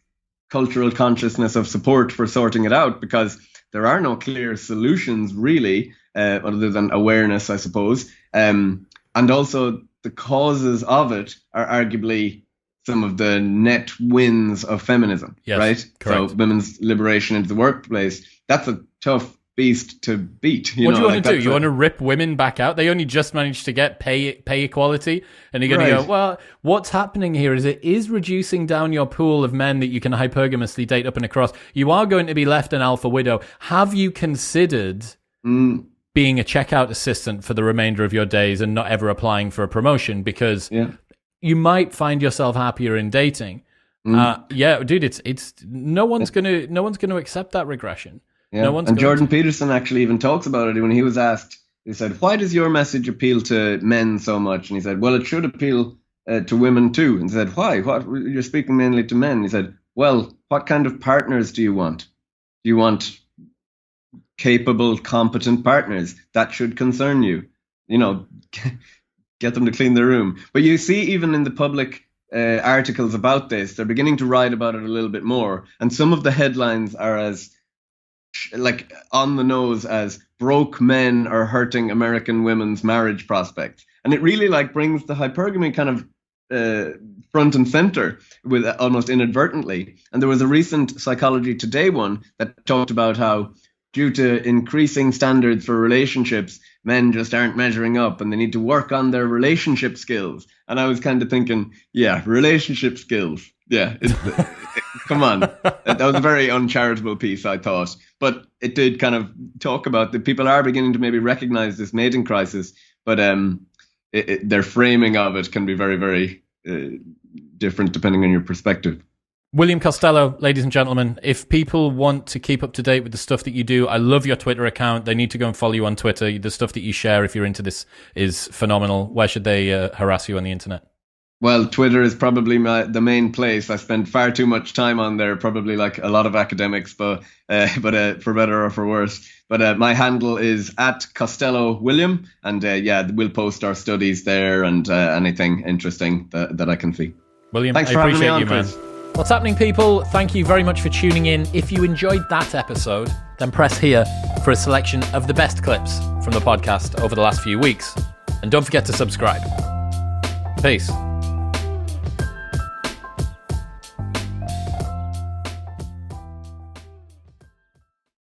cultural consciousness of support for sorting it out, because there are no clear solutions really, other than awareness, I suppose. And also the causes of it are arguably some of the net wins of feminism, right? Correct. So women's liberation into the workplace, that's a tough beast to beat. What do you want to do? You want to rip women back out? They only just managed to get pay equality, and you're going to go, well, what's happening here is it is reducing down your pool of men that you can hypergamously date up and across. You are going to be left an alpha widow. Have you considered being a checkout assistant for the remainder of your days and not ever applying for a promotion? Because you might find yourself happier in dating. Dude, it's no one's gonna accept that regression. Yeah. And Jordan Peterson actually even talks about it when he was asked he said, why does your message appeal to men so much? And he said, well, it should appeal to women too. And he said, why? What? You're speaking mainly to men. He said, well, what kind of partners do you want? Do you want capable, competent partners? That should concern you. You know, get them to clean their room. But you see, even in the public articles about this, they're beginning to write about it a little bit more. And some of the headlines are as like on the nose as broke men are hurting American women's marriage prospects. And it really like brings the hypergamy kind of front and center with almost inadvertently. And there was a recent Psychology Today one that talked about how due to increasing standards for relationships, men just aren't measuring up and they need to work on their relationship skills. And I was kind of thinking, yeah, relationship skills. Yeah, come on. That was a very uncharitable piece, I thought. But it did kind of talk about that people are beginning to maybe recognize this mating crisis, but their framing of it can be very, very different depending on your perspective. William Costello, ladies and gentlemen, if people want to keep up to date with the stuff that you do, I love your Twitter account. They need to go and follow you on Twitter. The stuff that you share, if you're into this, is phenomenal. Where should they harass you on the internet? Well, Twitter is probably the main place. I spend far too much time on there, probably like a lot of academics, but for better or for worse. But my handle is @CostelloWilliam, and we'll post our studies there and anything interesting that I can see. William, thanks I for having me appreciate on, you, man. Chris. What's happening, people? Thank you very much for tuning in. If you enjoyed that episode, then press here for a selection of the best clips from the podcast over the last few weeks. And don't forget to subscribe. Peace.